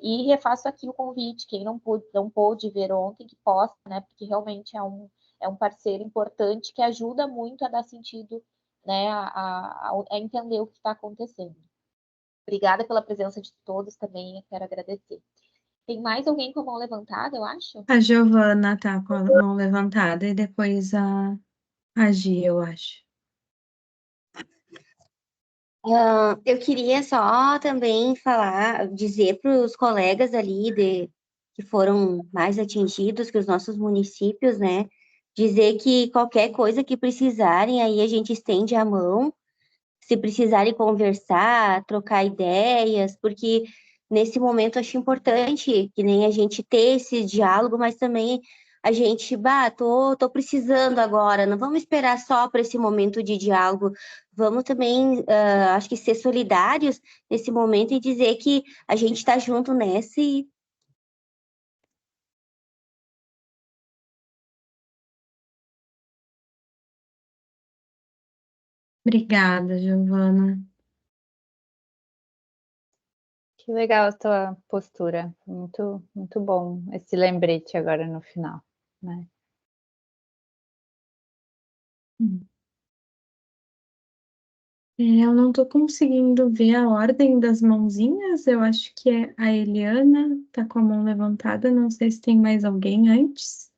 E refaço aqui o convite, quem não pôde ver ontem, que possa, né? Porque realmente é um parceiro importante que ajuda muito a dar sentido, né? A entender o que está acontecendo. Obrigada pela presença de todos também, eu quero agradecer. Tem mais alguém com a mão levantada, eu acho? A Giovana tá com a mão levantada e depois a Gia, eu acho. Eu queria só também dizer para os colegas ali que foram mais atingidos que os nossos municípios, né? Dizer que qualquer coisa que precisarem, aí a gente estende a mão, se precisarem conversar, trocar ideias, porque nesse momento acho importante que nem a gente ter esse diálogo, mas também a gente, tô precisando agora, não vamos esperar só para esse momento de diálogo, vamos também, acho que ser solidários nesse momento e dizer que a gente está junto nessa e Obrigada, Giovana. Que legal a tua postura, muito, muito bom esse lembrete agora no final, né? Eu não estou conseguindo ver a ordem das mãozinhas. Eu acho que é a Eliana, tá com a mão levantada. Não sei se tem mais alguém antes.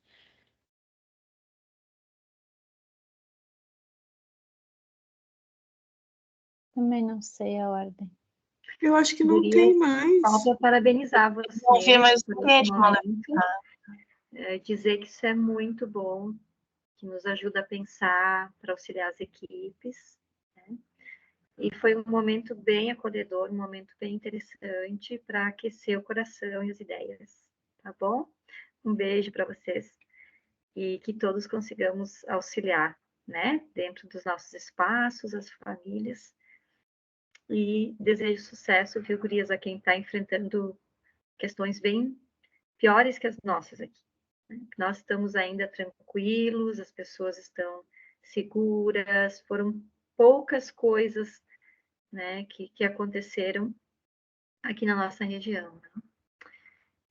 Também não sei a ordem. Eu acho que não Gurias, tem mais. só para parabenizar você Não vi mais por ninguém esse de mão momento, dizer que isso é muito bom, que nos ajuda a pensar, para auxiliar as equipes, né? E foi um momento bem acolhedor, um momento bem interessante para aquecer o coração e as ideias, tá bom? Um beijo para vocês e que todos consigamos auxiliar, né? Dentro dos nossos espaços, as famílias. E desejo sucesso, viu, gurias, a quem está enfrentando questões bem piores que as nossas aqui. Né? Nós estamos ainda tranquilos, as pessoas estão seguras, foram poucas coisas, né, que aconteceram aqui na nossa região. Né?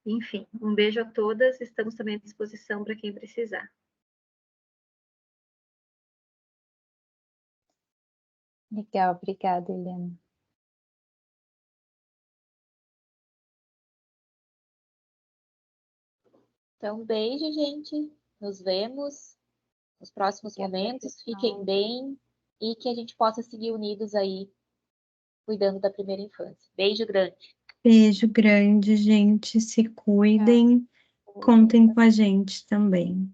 Enfim, um beijo a todas, estamos também à disposição para quem precisar. Legal, obrigada, Helena. Então, beijo, gente. Nos vemos nos próximos momentos. Fiquem bem e que a gente possa seguir unidos aí, cuidando da primeira infância. Beijo grande. Beijo grande, gente. Se cuidem. Contem com a gente também.